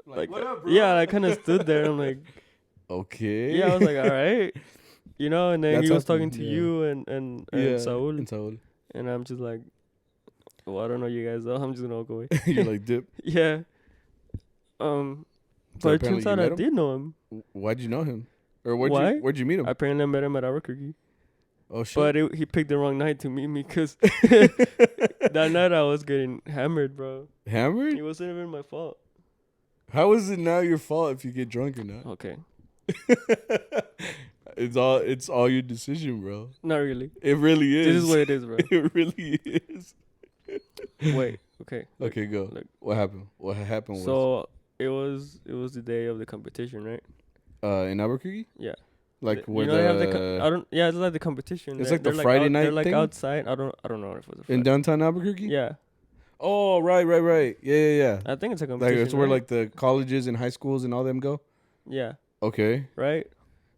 like what up, bro? yeah, I kind of stood there. I'm like, Okay. yeah, I was like, all right, and then That's he was happened, talking to yeah. you and Yeah, Saul, and Saul. and I'm just like, well, I don't know you guys though. I'm just gonna walk away. You're like, dip. Yeah. So But it apparently turns you out met I him? did know him. Why'd you know him? Or Why? where'd you meet him? Apparently I met him at Albuquerque. Oh, shit. But he picked the wrong night to meet me because that night I was getting hammered, bro. Hammered? It wasn't even my fault. How is it now your fault if you get drunk or not? Okay. It's all your decision, bro. Not really. It really is. This is what it is, bro. It really is. Wait. Okay. Okay, go. Look. What happened? What happened was So it was the day of the competition, right? in Albuquerque? Yeah. Like The- where they have I don't. Yeah, it's like the competition. It's They're- like the they're Friday out, night They're like thing? outside. I don't know if it was a Friday. in downtown Albuquerque? Yeah, Oh, right. Yeah. I think it's a Like competition. it's where right? like the colleges and high schools and all them go. Yeah. Okay. Right.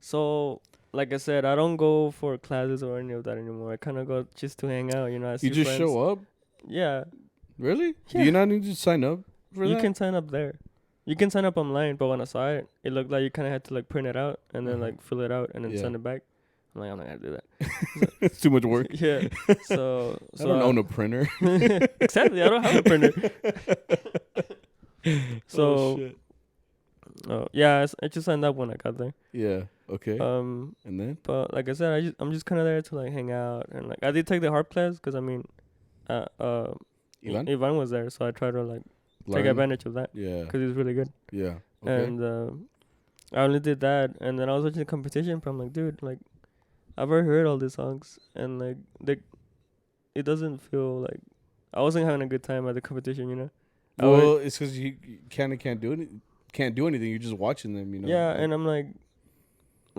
So like I said, I don't go for classes or any of that anymore. I kind of go just to hang out. I see You just friends. show up? Yeah. Really? Yeah. Do you not need to sign up for You that? can sign up there. You can sign up online, but when I saw it, it looked like you kind of had to like print it out and then Mhm. like fill it out and then Yeah. send it back. I'm like, I'm not gonna do that. It's too much work. Yeah. So I don't own a printer. exactly. I don't have a printer. So Oh, shit. yeah, I just signed up when I got there. Yeah. Okay. And then? but like I said, I'm just kind of there to like hang out and like I did take the harp class because I mean, Ivan? Ivan was there, so I tried to like take Learn? advantage of that Yeah. because he's really good. Yeah. Okay. And I only did that, and then I was watching the competition. But I'm like, dude, like I've already heard all these songs, and like it doesn't feel like I wasn't having a good time at the competition. Well, it's because you kind of can't do anything. You're just watching them. Yeah, and I'm like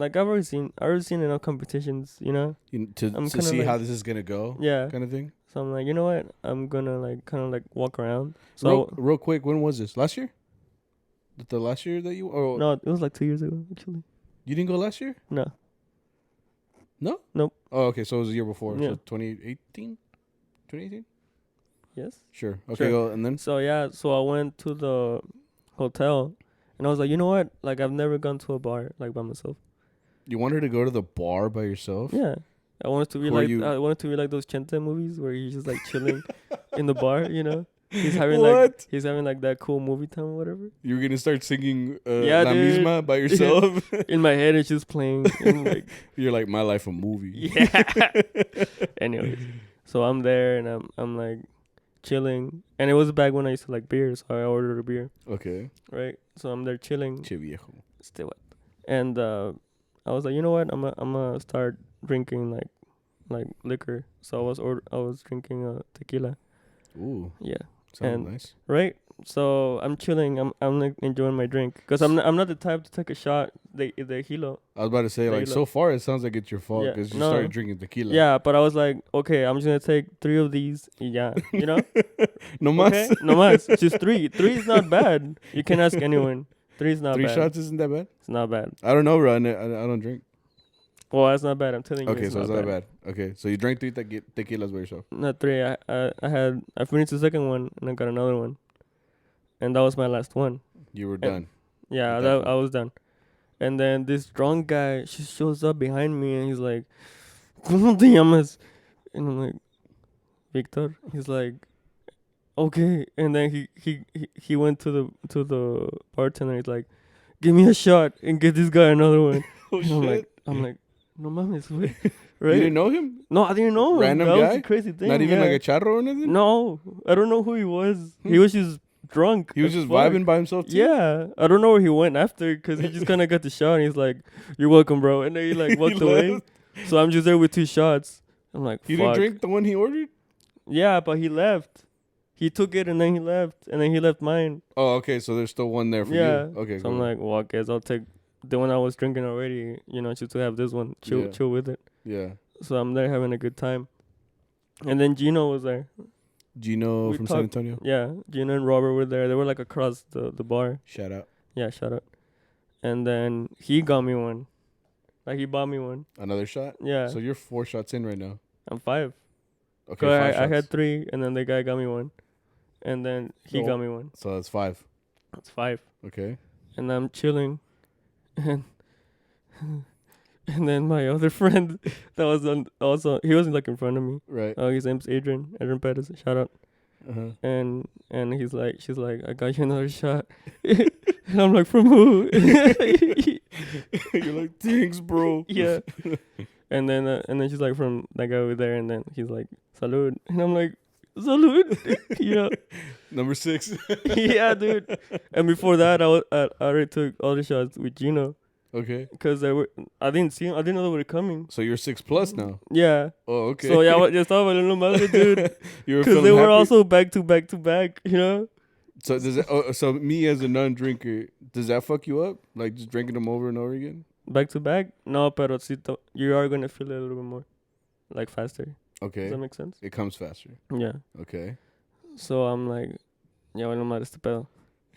I've already seen enough competitions. to I'm see kinda like- how this is gonna go. Yeah. Kind of thing. So I'm like, you know what? I'm gonna like kind of like walk around. So Real quick, when was this? Last year? The last year that you? Or no, it was like 2 years ago actually. you didn't go last year? No. No. Nope. Oh, okay. So it was the year before. Yeah. So 2018. 2018. Yes. Sure. Okay. Sure. Go and then. So yeah, so I went to the hotel, and I was like, you know what? Like I've never gone to a bar like by myself. You wanted to go to the bar by yourself? Yeah. I wanted to be Who are like you- those Chente movies where he's just like chilling in the bar. He's having What? like that cool movie time or whatever. You were gonna start singing Yeah, La dude. Misma by yourself? In my head, it's just playing. And like, You're like, my life a movie. yeah. Anyways, so I'm there and I'm like chilling, and it was back when I used to like beer, so I ordered a beer. Okay. Right. So I'm there chilling. Che viejo. Still wet. And I was like, you know what? I'm gonna start drinking like like liquor, so I was drinking tequila. Ooh, Yeah, sounds and nice. right. So I'm chilling. I'm like enjoying my drink because I'm not the type to take a shot. The hilo. I was about to say, like, Tequila. so far it sounds like it's your fault Yeah, because you no. started drinking tequila. Yeah, but I was like, okay, I'm just gonna take 3 of these. Yeah, you know. No mas. Okay, no mas. Just 3. 3 is not bad. You can ask anyone. 3 is not 3 bad. shots isn't that bad? It's not bad. I don't know, bro. I don't drink. Well, that's not bad. I'm telling you. Okay, so it's not bad. Okay, so you drank 3 tequilas by yourself. Not 3. I finished the second one and I got another one, and that was my last one. You were And done. Yeah, At that I was done. And then this drunk guy just shows up behind me and he's like, "¿Cómo te llamas?" And I'm like, "Victor." He's like, "Okay." And then he went to the bartender. He's like, "Give me a shot and get this guy another one." Oh And I'm like, "No mames, wait." Right? You didn't know him? No, I didn't know him. Random That was guy? the crazy thing. Not even yeah. like a charro or anything? No, I don't know who he was. He was just drunk. He was as just fuck. vibing by himself too? Yeah, I don't know where he went after because he just kind of got the shot and he's like, "You're welcome, bro." And then he like walked away. left. So I'm just there with 2 shots. I'm like, You fuck. didn't drink the one he ordered? Yeah, but he left. He took it and then he left and then he left mine. Oh, okay. So there's still one there for Yeah. you. Okay, So cool. I'm like, well, I guess I'll take the one I was drinking already. You know, just to have this one. Yeah. Chill with it. Yeah. So I'm there having a good time. And then Gino was there. Gino We from San talked- Antonio. Yeah, Gino and Robert were there. They were like across the bar. Shout out. Yeah, shout out. And then he got me one. Like he bought me one. Another shot? Yeah. So you're 4 shots in right now. I'm 5. Okay, So 5 shots. I had 3 and then the guy got me one. And then he So- got me one. So that's 5. That's 5. Okay. And I'm chilling. And and then my other friend that was also he wasn't like in front of me. Right. His name's Adrian Perez. Shout out. Uh-huh. And she's like, I got you another shot. And I'm like, from who? You're like, thanks, bro. Yeah. And then she's like, from that guy over there. And then he's like, salud. And I'm like, salud. Yeah. Number 6. Yeah, dude. And before that, I already took all the shots with Gino Okay. because I didn't see him. I didn't know they were coming. So you're 6 plus now. Yeah. Oh, okay. So yeah, ya estaba valiendo madre, dude. You were Because feeling they were happy? also back to back, you know. So does that, so me as a non-drinker, does that fuck you up? Like just drinking them over and over again? Back to back? No, pero you are gonna feel it a little bit more, like faster. Okay. Does that make sense? It comes faster. Yeah. Okay. So I'm like, ya valiendo madre este pedo.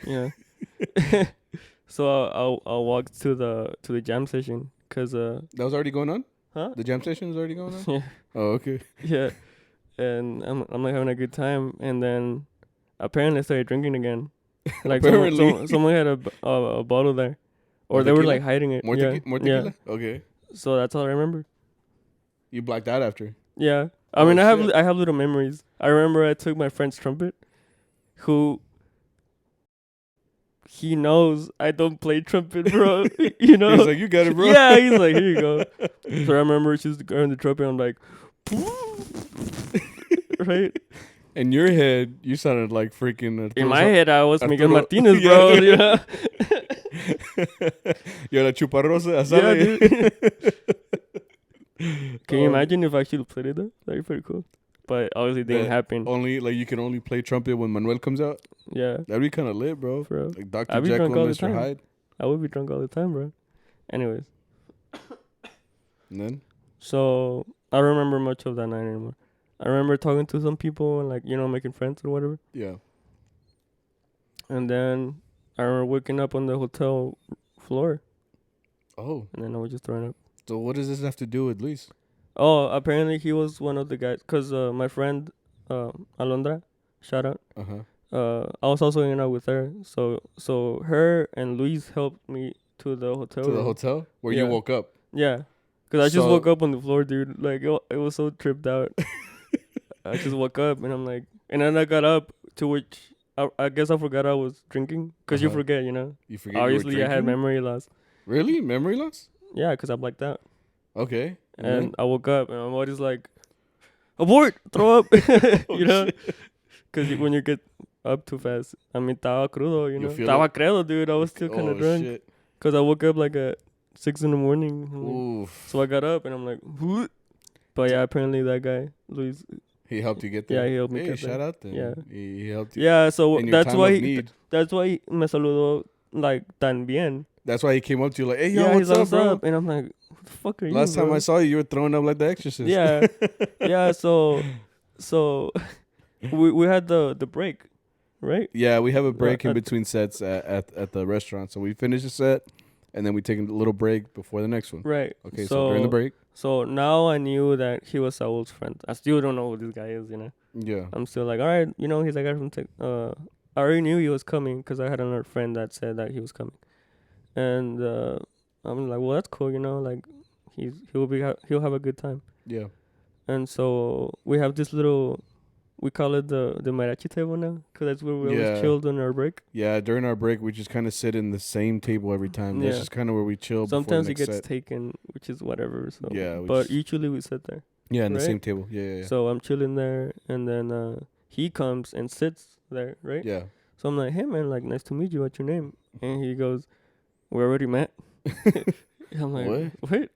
Yeah. So I'll walk to the jam session because That was already going on? huh? The jam session was already going on? Yeah. Oh, okay. Yeah. And I'm like having a good time, and then apparently I started drinking again. Like Apparently. someone had a bottle there, or More they were tequila? like hiding it. More, yeah. more Yeah. tequila? Okay. So that's all I remember. You blacked out after. Yeah. I Oh, mean, shit. I have little memories. I remember I took my friend's trumpet, who he knows I don't play trumpet, bro. You know. He's like, you got it, bro. Yeah, he's like, here you go. So I remember she's going the trumpet. I'm like, right. In your head, you sounded like freaking. In my head, I was Miguel Arturo- Martinez, Yeah, bro. dude. You know? You're la chuparrosa. Yeah, asale. dude. Can you imagine if I actually played it though? That'd be pretty cool. But obviously, it didn't Yeah. happen. Only like you can only play trumpet when Manuel comes out. Yeah, That'd be kind of lit, bro. for real. Like Dr. I'd be Jekyll drunk and all the Mr. time. Hyde. I would be drunk all the time, bro. Anyways, And then so I don't remember much of that night anymore. I remember talking to some people and like, you know, making friends or whatever. yeah. And then I remember waking up on the hotel floor Oh, and then I was just throwing up. so what does this have to do with Luis? Oh, apparently he was one of the guys. Because my friend, Alondra, shout out. I was also hanging out with her. So her and Luis helped me to the hotel. To the room. hotel where Yeah. you woke up. Yeah. Because I just So- woke up on the floor, dude. Like, it was so tripped out. I just woke up and I'm like, and then I got up, to which I guess I forgot I was drinking. Because you Uh-huh. forget, you know. You forget. Obviously, you were I had drinking? memory loss. Really? Memory loss? Yeah, because I blacked out. Okay. And I woke up and my body's like, abort, throw up, you know, because when you get up too fast, I mean, estaba crudo, you You know, feel estaba it? credo, dude. I was still kind of drunk Shit. because I woke up like at 6 a.m. I'm like, Oof. so I got up and I'm like, "Whoop." But yeah, apparently that guy, Luis, He helped you get yeah, there. he helped me Hey, get shout there. out then. Yeah. He helped you. Yeah, so in your time of need. that's why me saludó like tan bien. That's why he came up to you like, hey, yo, Yeah, what's he's like, up, bro? And I'm like, what the fuck are you, Last time bro? I saw you, you were throwing up like the Exorcist. Yeah. Yeah, so we had the break, right? Yeah, we have a break in at- between sets at the restaurant. So we finish the set, and then we take a little break before the next one. Right. Okay, so during the break. So now I knew that he was Saul's friend. I still don't know who this guy is, you know. Yeah. I'm still like, all right, you know, he's a guy from I already knew he was coming because I had another friend that said that he was coming, and I'm like, well, that's cool, you know, like he'll have a good time. Yeah. And so we have this little, we call it the Mariachi table now, because that's where we always chilled on our break. Yeah, during our break, we just kind of sit in the same table every time. That's just kind of where we chill. Sometimes it before the gets next set. taken, which is whatever. So Yeah, but usually we sit there. Yeah, in the right? same table. Yeah. So I'm chilling there, and then he comes and sits there, right? Yeah. So I'm like, hey man, like nice to meet you. What's your name? And he goes, we already met. I'm like, what?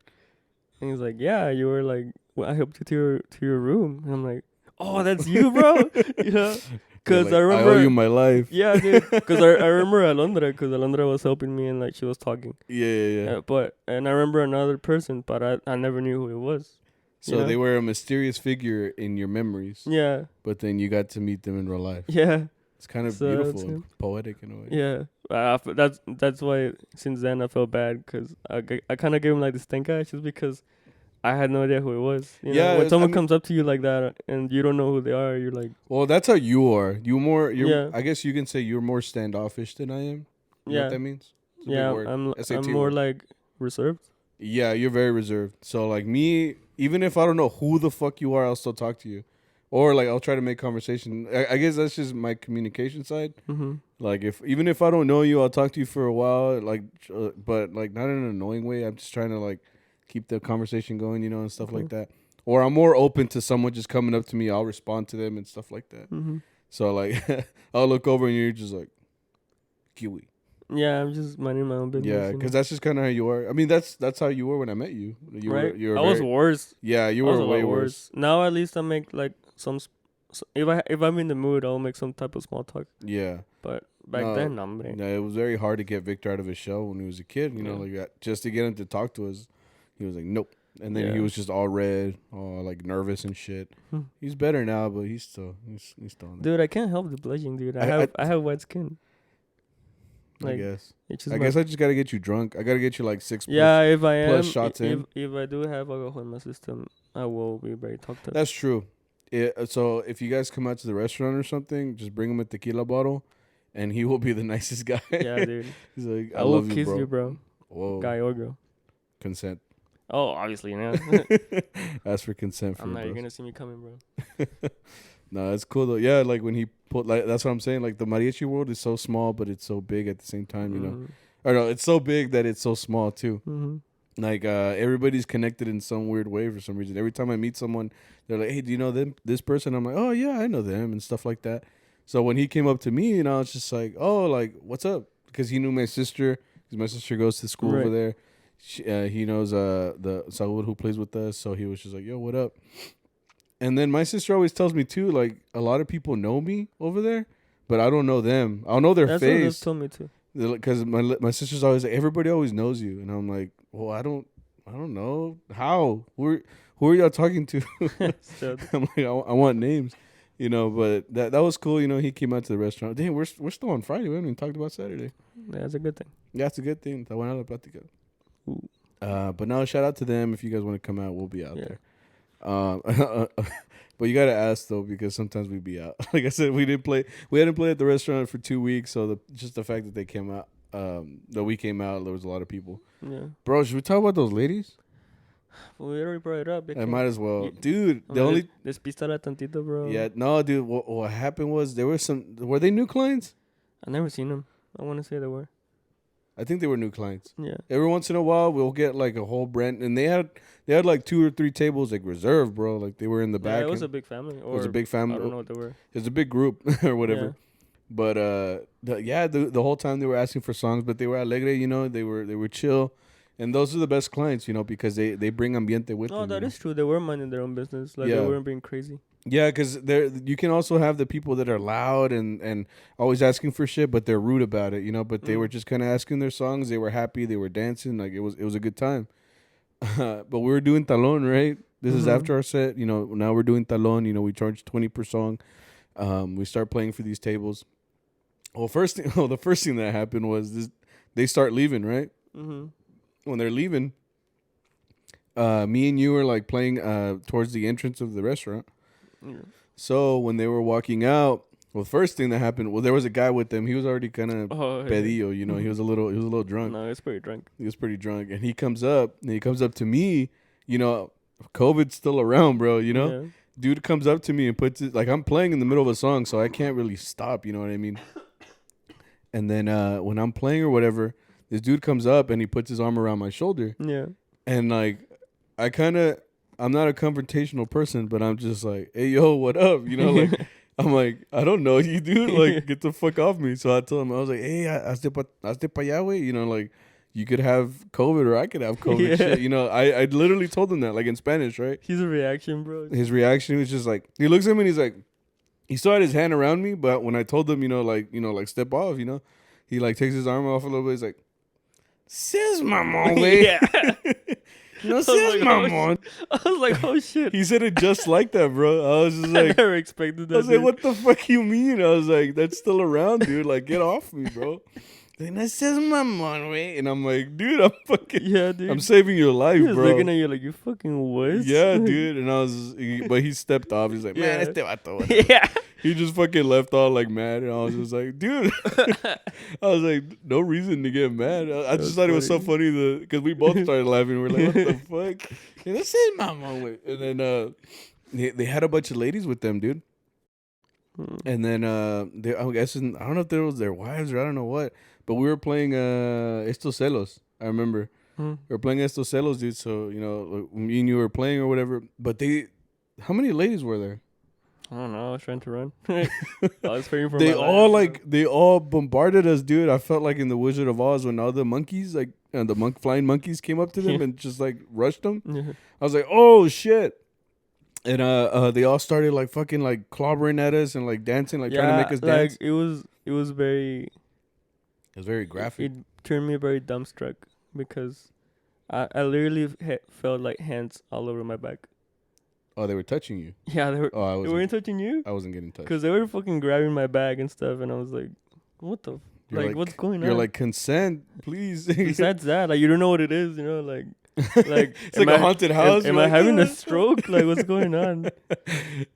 And he's like, yeah, you were like, well, I helped you to your room. And I'm like, oh, that's you, bro. You know, because I remember I owe you my life. Yeah, dude. Because I remember Alondra, because Alondra was helping me and like she was talking. Yeah. And I remember another person, but I never knew who it was. So they were a mysterious figure in your memories. Yeah. But then you got to meet them in real life. Yeah. It's kind of beautiful and poetic in a way. Yeah. That's why since then I felt bad because I kind of gave him like the stink eye just because I had no idea who it was. You know? When someone comes up to you like that and you don't know who they are, you're like... Well, that's how you are. I guess you can say you're more standoffish than I am. You know what that means? I'm more like reserved. Yeah, you're very reserved. So like me, even if I don't know who the fuck you are, I'll still talk to you. Or like I'll try to make conversation. I guess that's just my communication side. Mm-hmm. Like even if I don't know you, I'll talk to you for a while. Like, but like not in an annoying way. I'm just trying to like keep the conversation going, you know, and stuff like that. Or I'm more open to someone just coming up to me. I'll respond to them and stuff like that. Mm-hmm. So like I'll look over and you're just like, kiwi. Yeah, I'm just minding my own business. Yeah, because that's just kind of how you are. I mean, that's how you were when I met you. I was worse. Yeah, you were way worse. Now at least I make like if I'm in the mood, I'll make some type of small talk. Yeah. But back then, hombre. No, it was very hard to get Victor out of his shell when he was a kid. You know, like just to get him to talk to us, he was like, nope. And then he was just all red, all like nervous and shit. He's better now, but he's still on there. Dude, I can't help the blushing, dude. I have white skin. Like, I guess I just gotta get you drunk. I gotta get you like 6 if I plus am shots if I do have alcohol in my system, I will be very talkative. That's true. So if you guys come out to the restaurant or something, just bring him a tequila bottle, and he will be the nicest guy. Yeah, dude. He's like, I will kiss you, bro. Whoa. Guy or girl. Consent. Oh, obviously, you know. Ask for consent. I'm not. You're gonna see me coming, bro. No, it's cool though. Yeah, like when he put like that's what I'm saying. Like the mariachi world is so small, but it's so big at the same time. You know, or no, it's so big that it's so small too. Mm-hmm. Like everybody's connected in some weird way for some reason. Every time I meet someone, they're like, "Hey, do you know them? This person?" I'm like, "Oh yeah, I know them," and stuff like that. So when he came up to me, you know, it's just like, "Oh, like what's up?" Because he knew my sister. Because my sister goes to school over there. He knows the Saul who plays with us, so he was just like, "Yo, what up?" And then my sister always tells me too, like a lot of people know me over there, but I don't know them. I'll know their face. That's what they've told me too. Because my sister's always like, everybody always knows you, and I'm like, well, I don't know how. Who are y'all talking to? I'm like, I want names, you know. But that was cool, you know. He came out to the restaurant. Damn, we're still on Friday. We haven't even talked about Saturday. Yeah, that's a good thing. Yeah, it's a good thing. But now shout out to them. If you guys want to come out, we'll be out there. But you gotta ask though, because sometimes we be out. Like I said, we hadn't played at the restaurant for 2 weeks, so just the fact that they came out, that we came out, there was a lot of people. Yeah, bro, should we talk about those ladies? Well, we already brought it up. I might as well, dude. Despistala tantito, bro. Yeah, no, dude. What happened was were they new clients? I never seen them. I want to say they were. I think they were new clients. Yeah. Every once in a while, we'll get like a whole brand, and they had like 2 or 3 tables like reserved, bro. Like they were in the back. Yeah, it was a big family. It was a big family. I don't know what they were. It was a big group or whatever. Yeah. But the whole time they were asking for songs, but they were alegre, you know. They were chill, And those are the best clients, because they bring ambiente with them. No, that is true. They were minding their own business. Like, Yeah. they weren't being crazy. Yeah, because you can also have the people that are loud and always asking for shit, but they're rude about it, But they were just kind of asking their songs. They were happy. They were dancing. Like, it was a good time. But we were doing talon, right? This is after our set. Now we're doing talon. We charge 20 per song. We start playing for these tables. Well, the first thing that happened was this: they start leaving, right? Mm-hmm. When they're leaving, me and you were like playing towards the entrance of the restaurant. Yeah. So when they were walking out, well, the first thing that happened, there was a guy with them. He was already kind of pedillo, He was a little drunk. No, he was pretty drunk. He was pretty drunk, and he comes up to me. COVID's still around, bro. Yeah. Dude comes up to me and puts it like I'm playing in the middle of a song, so I can't really stop. You know what I mean? And then when I'm playing or whatever, this dude comes up and he puts his arm around my shoulder. Yeah. And like, I'm not a confrontational person, but I'm just like, hey, yo, what up? Like, I'm like, I don't know you, dude. Like, get the fuck off me. So I told him, I was like, hey, hazte pa allá, güey. Like, you could have COVID or I could have COVID. Yeah. Shit. I literally told him that, like in Spanish, right? His reaction, bro. His reaction was just like, he looks at me and he's like, he still had his hand around me, but when I told him, like step off, he like takes his arm off a little bit. He's like, "Seas mamón, güey." Yeah. No seas mamón. I was like, oh shit. He said it just like that, bro. I was just like, I never expected that. I was like, what the fuck you mean? I was like, that's still around, dude. Like, get off me, bro. No seas mamón, güey. And I'm like, dude, I'm fucking, yeah, dude. I'm saving your life, he was bro. looking at you like, you fucking wuss. Yeah, dude. And but he stepped off. He's like, man, este vato. Yeah. He just fucking left all like mad, and I was just like, dude. I was like, no reason to get mad. I just thought it was so funny because we both started laughing. We're like, what the fuck? And this is my moment. And then they had a bunch of ladies with them, dude. And then I'm guessing, I don't know if there was their wives or I don't know what, but we were playing Estos Celos. I remember we were playing Estos Celos, dude. So me and you were playing or whatever. But how many ladies were there? I don't know. I was trying to run. I was waiting for they all bombarded us, dude. I felt like in the Wizard of Oz when all the monkeys, like flying monkeys, came up to them and just like rushed them. Yeah. I was like, oh shit! And they all started like fucking like clobbering at us and like dancing, like trying to make us dance. Like it was very graphic. It turned me very dumbstruck because I literally felt like hands all over my back. Oh, they were touching you? Yeah, they were. Oh, they weren't touching you? I wasn't getting touched. Because they were fucking grabbing my bag and stuff, and I was like, what the? What's going on? You're like, consent, please. Besides that, like, you don't know what it is, like... it's like a haunted house. Am I having a stroke? Like, what's going on?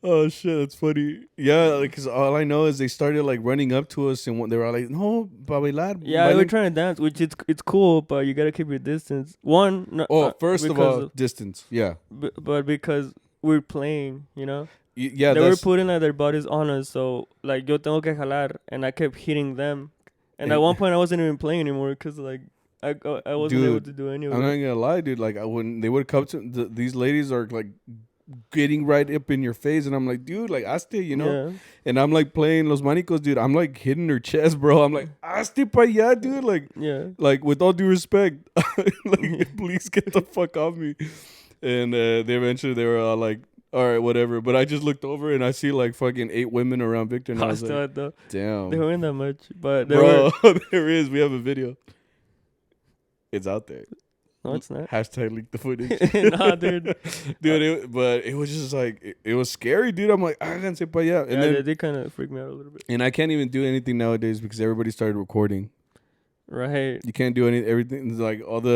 Oh, shit, that's funny. Yeah, because all I know is they started, like, running up to us, and they were all like, no, pa bailar. Yeah, we're trying to dance, which it's cool, but you got to keep your distance. First of all, distance, yeah. But because... we're playing, Yeah, they were putting like their bodies on us, so like yo tengo que jalar, and I kept hitting them, and at one point I wasn't even playing anymore because like I wasn't able to do any of it. I'm not gonna lie, dude. Like when they would come to these ladies are like getting right up in your face, and I'm like, dude, like aste, Yeah. And I'm like playing Los Manicos, dude. I'm like hitting her chest, bro. I'm like aste pa allá, dude. Like like with all due respect, like please get the fuck off me. And they were all like, all right, whatever. But I just looked over and I see like fucking 8 women around Victor. And I was like, damn. They weren't that much. But there is. We have a video. It's out there. No, it's not. Hashtag leak the footage. Nah, dude. Dude, but it was just like, it was scary, dude. I'm like, háganse pa allá. And then they kind of freaked me out a little bit. And I can't even do anything nowadays because everybody started recording. Right. You can't do everything. Like all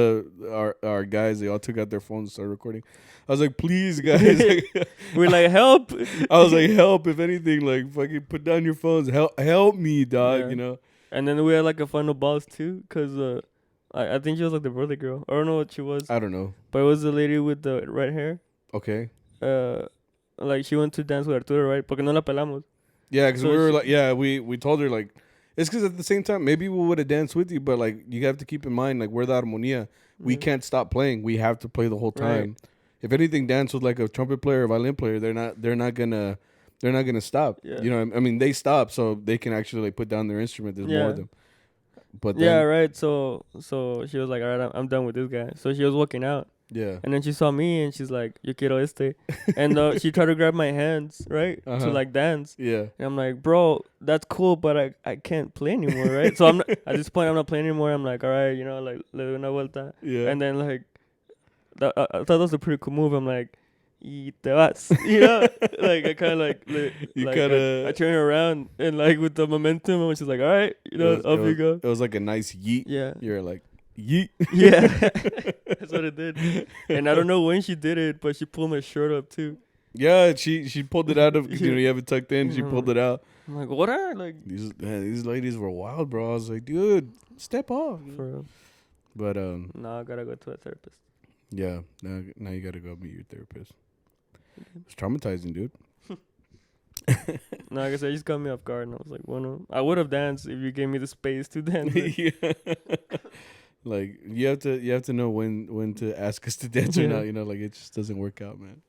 our guys, they all took out their phones and started recording. I was like, please, guys. We're like, help. I was like, help. If anything, like fucking put down your phones. Help me, dog. Yeah. And then we had like a final boss too, because I think she was like the birthday girl. I don't know what she was. I don't know. But it was the lady with the red hair. Okay. Like she went to dance with Arturo, right? Porque no la pelamos. Yeah, because we were like, we told her like, it's because at the same time, maybe we would have danced with you, but like you have to keep in mind, like we're the armonía. We can't stop playing. We have to play the whole time. Right. If anything, dance with like a trumpet player or violin player, they're not gonna stop. Yeah. I mean, they stop so they can actually like put down their instrument. There's more of them. But Yeah, then, right. So she was like, all right, I'm done with this guy. So she was walking out. yeah. And then she saw me and she's like, yo quiero este. And she tried to grab my hands, right? To Uh-huh. like dance. Yeah. And I'm like, bro, that's cool, but I can't play anymore, right? So I'm not, at this point, I'm not playing anymore. I'm like, all right, like, le doy una vuelta. Yeah. And then like, I thought that was a pretty cool move. I'm like, y te vas, like I kind of You like kinda- I turn around and like with the momentum, and she's like, all right, off you go. It was like a nice yeet. Yeah. You're like, yeet. Yeah, that's what it did. And I don't know when she did it, but she pulled my shirt up too. Yeah, she pulled it out of, you have it tucked in. She pulled it out. I'm like, what are like These ladies were wild, bro. I was like, dude, step off. for real? But No, I gotta go to a therapist. yeah, now you gotta go meet your therapist. It's traumatizing, dude. No, like I said, you just got me off guard, and I was like, well, no. I would have danced if you gave me the space to dance. Yeah. Like you have to know when to ask us to dance or not. Like it just doesn't work out, man.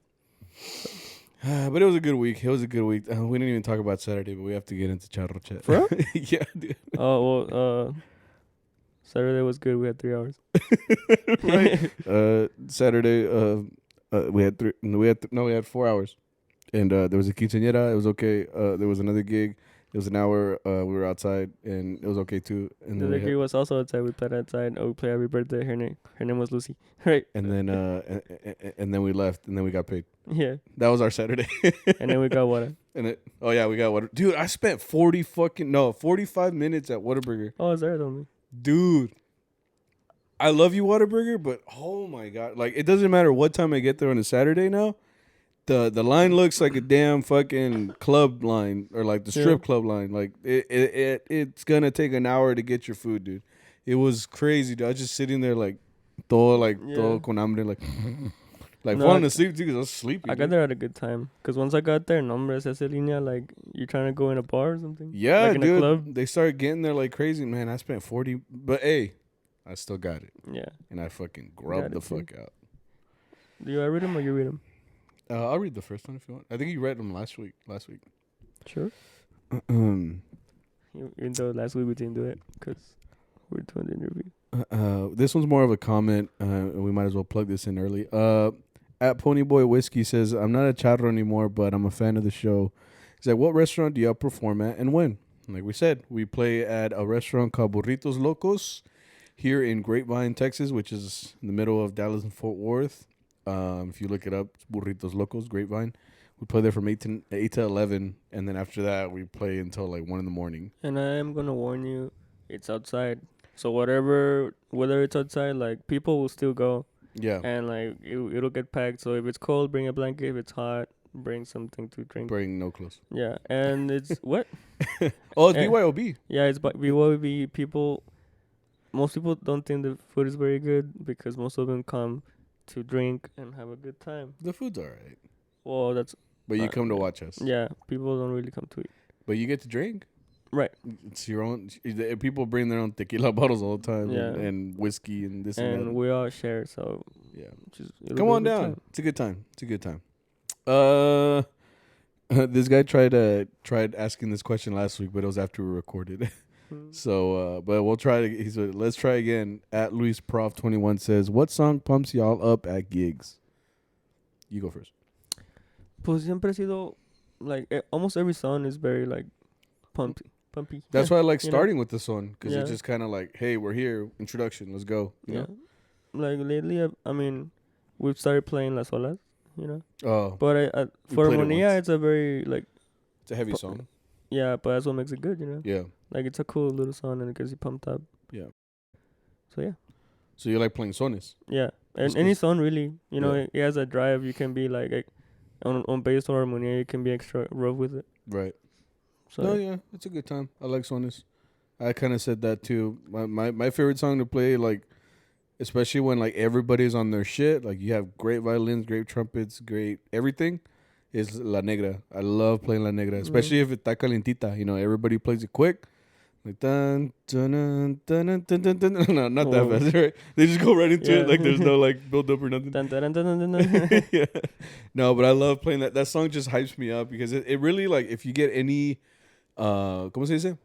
But it was a good week. We didn't even talk about Saturday, but we have to get into Charro chat. For real? Yeah, dude. Oh well, Saturday was good. We had 3 hours. Right. Saturday, we had 4 hours, and there was a quinceañera. It was okay. There was another gig. It was an hour. We were outside, and it was okay too. And The other gig was also outside. We played outside. We played Happy Birthday. Her name was Lucy. Right. and then and then we left, and then we got paid. Yeah. That was our Saturday. And then we got water. We got water. Dude, I spent 45 minutes at Whataburger. Oh, is there only? Dude, I love you, Whataburger, but oh my god, like it doesn't matter what time I get there on a Saturday now. The line looks like a damn fucking club line or like the strip club line. Like it's gonna take an hour to get your food, dude. It was crazy, dude. I was just sitting there todo con hambre, like falling asleep too because I was sleepy. I got there at a good time because once I got there, nombre esa línea, like you're trying to go in a bar or something. Yeah, like in dude. a club. They started getting there like crazy, man. I spent 40, but hey, I still got it. Yeah. And I fucking grubbed the fuck out. Do I read them or you read them? I'll read the first one if you want. I think you read them last week. Sure. Even though last week we didn't do it because we're doing the interview. This one's more of a comment. We might as well plug this in early. At Ponyboy Whiskey says, I'm not a charro anymore, but I'm a fan of the show. He's like, what restaurant do y'all perform at and when? Like we said, we play at a restaurant called Burritos Locos here in Grapevine, Texas, which is in the middle of Dallas and Fort Worth. If you look it up, it's Burritos Locos, Grapevine. We play there from 8 to 11, and then after that, we play until like 1 in the morning. And I am going to warn you, it's outside. So whether it's outside, like, people will still go. Yeah. And, like, it'll get packed. So if it's cold, bring a blanket. If it's hot, bring something to drink. Bring no clothes. Yeah. And it's, what? Oh, it's BYOB. Yeah, it's BYOB. Most people don't think the food is very good because most of them come to drink and have a good time. The food's all right. Well, that's... But you come to watch us. Yeah, people don't really come to eat. But you get to drink. Right. It's your own... People bring their own tequila bottles all the time. Yeah. And whiskey and this and that. And we all share, so... Yeah. Come on down. Time. It's a good time. This guy tried asking this question last week, but it was after we recorded. So, but we'll try to. He said, "Let's try again." At Luis Prof 21 says, "What song pumps y'all up at gigs?" You go first. Pues siempre sido like almost every song is very like pumpy. That's why I like starting with the song because it's Yeah. just kind of like, "Hey, we're here. Introduction. Let's go." You know? Like lately, I mean, we've started playing Las Olas. Oh, But for played it Harmonia, once. it's a very like. it's a heavy song. Yeah, but that's what makes it good. Yeah. Like it's a cool little song and it gets you pumped up. Yeah. So yeah. So you like playing sones? Yeah, and That's any good. song really, Yeah. it has a drive. You can be like on bass or harmonia, you can be extra rough with it. Right. So No, yeah, it's a good time. I like sones. I kind of said that too. My favorite song to play, like, especially when like everybody's on their shit, like you have great violins, great trumpets, great everything, is La Negra. I love playing La Negra, especially if it's calientita. Everybody plays it quick. Like dun dun dun dun dun dun dun. No, not that fast, right? They just go right into it, like there's no like build up or nothing. Dun, dun, dun, dun, dun, dun. Yeah. No, but I love playing that. That song just hypes me up because it really, like, if you get any, ¿cómo se dice?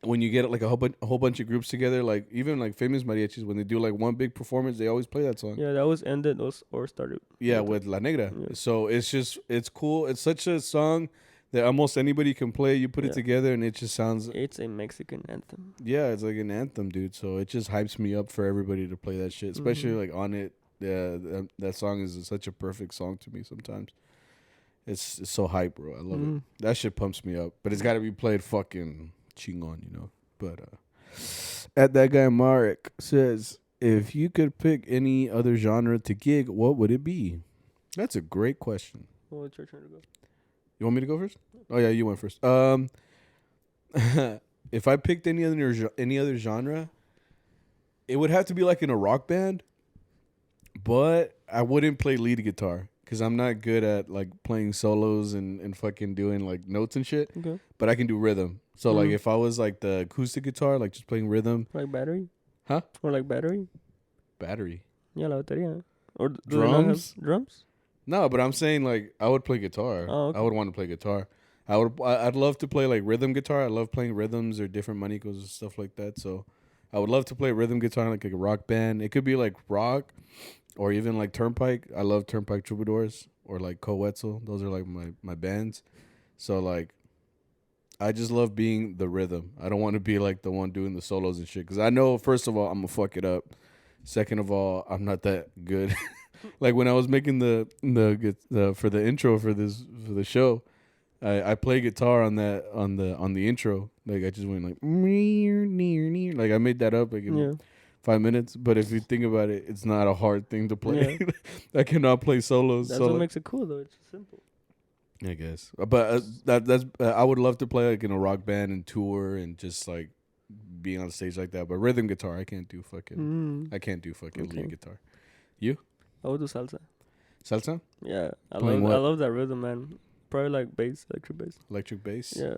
when you get like a whole bunch of groups together, like even like famous mariachis, when they do like one big performance, they always play that song. Yeah, that was ended or started. Yeah, with La Negra. Yeah. So it's cool. It's such a song that almost anybody can play. You put it together and it just sounds. It's a Mexican anthem. Yeah, it's like an anthem, dude. So it just hypes me up for everybody to play that shit, especially like on it. Yeah, that song is such a perfect song to me. Sometimes it's so hype, bro. I love it. That shit pumps me up. But it's got to be played fucking chingon, you know. But at that guy Marek says, if you could pick any other genre to gig, what would it be? That's a great question. Well, it's your turn to go. You want me to go first? Oh yeah, you went first. If I picked any other genre, it would have to be like in a rock band, but I wouldn't play lead guitar because I'm not good at like playing solos and fucking doing like notes and shit. Okay. But I can do rhythm. So like if I was like the acoustic guitar, like just playing rhythm. Like battery? Huh? Or like battery? Battery. Yeah, la batería. Or drums? Drums? No, but I'm saying like I would play guitar. Oh, okay. I would want to play guitar. I'd love to play like rhythm guitar. I love playing rhythms or different manicos and stuff like that. So I would love to play rhythm guitar like a rock band. It could be like rock or even like Turnpike. I love Turnpike Troubadours or like Coetzel. Those are like my bands. So like I just love being the rhythm. I don't want to be like the one doing the solos and shit because I know first of all I'm gonna fuck it up. Second of all, I'm not that good. Like when I was making the for the intro for the show, I play guitar on the intro. Like I just went like near. Like I made that up like in 5 minutes. But if you think about it, it's not a hard thing to play. Yeah. I cannot play solos. That's what makes it cool though. It's simple. I guess, but that's I would love to play like in a rock band and tour and just like being on stage like that. But rhythm guitar, I can't do fucking lead guitar. You? I would do salsa. Salsa? Yeah, I love that rhythm, man. Probably like bass, electric bass. Electric bass? Yeah.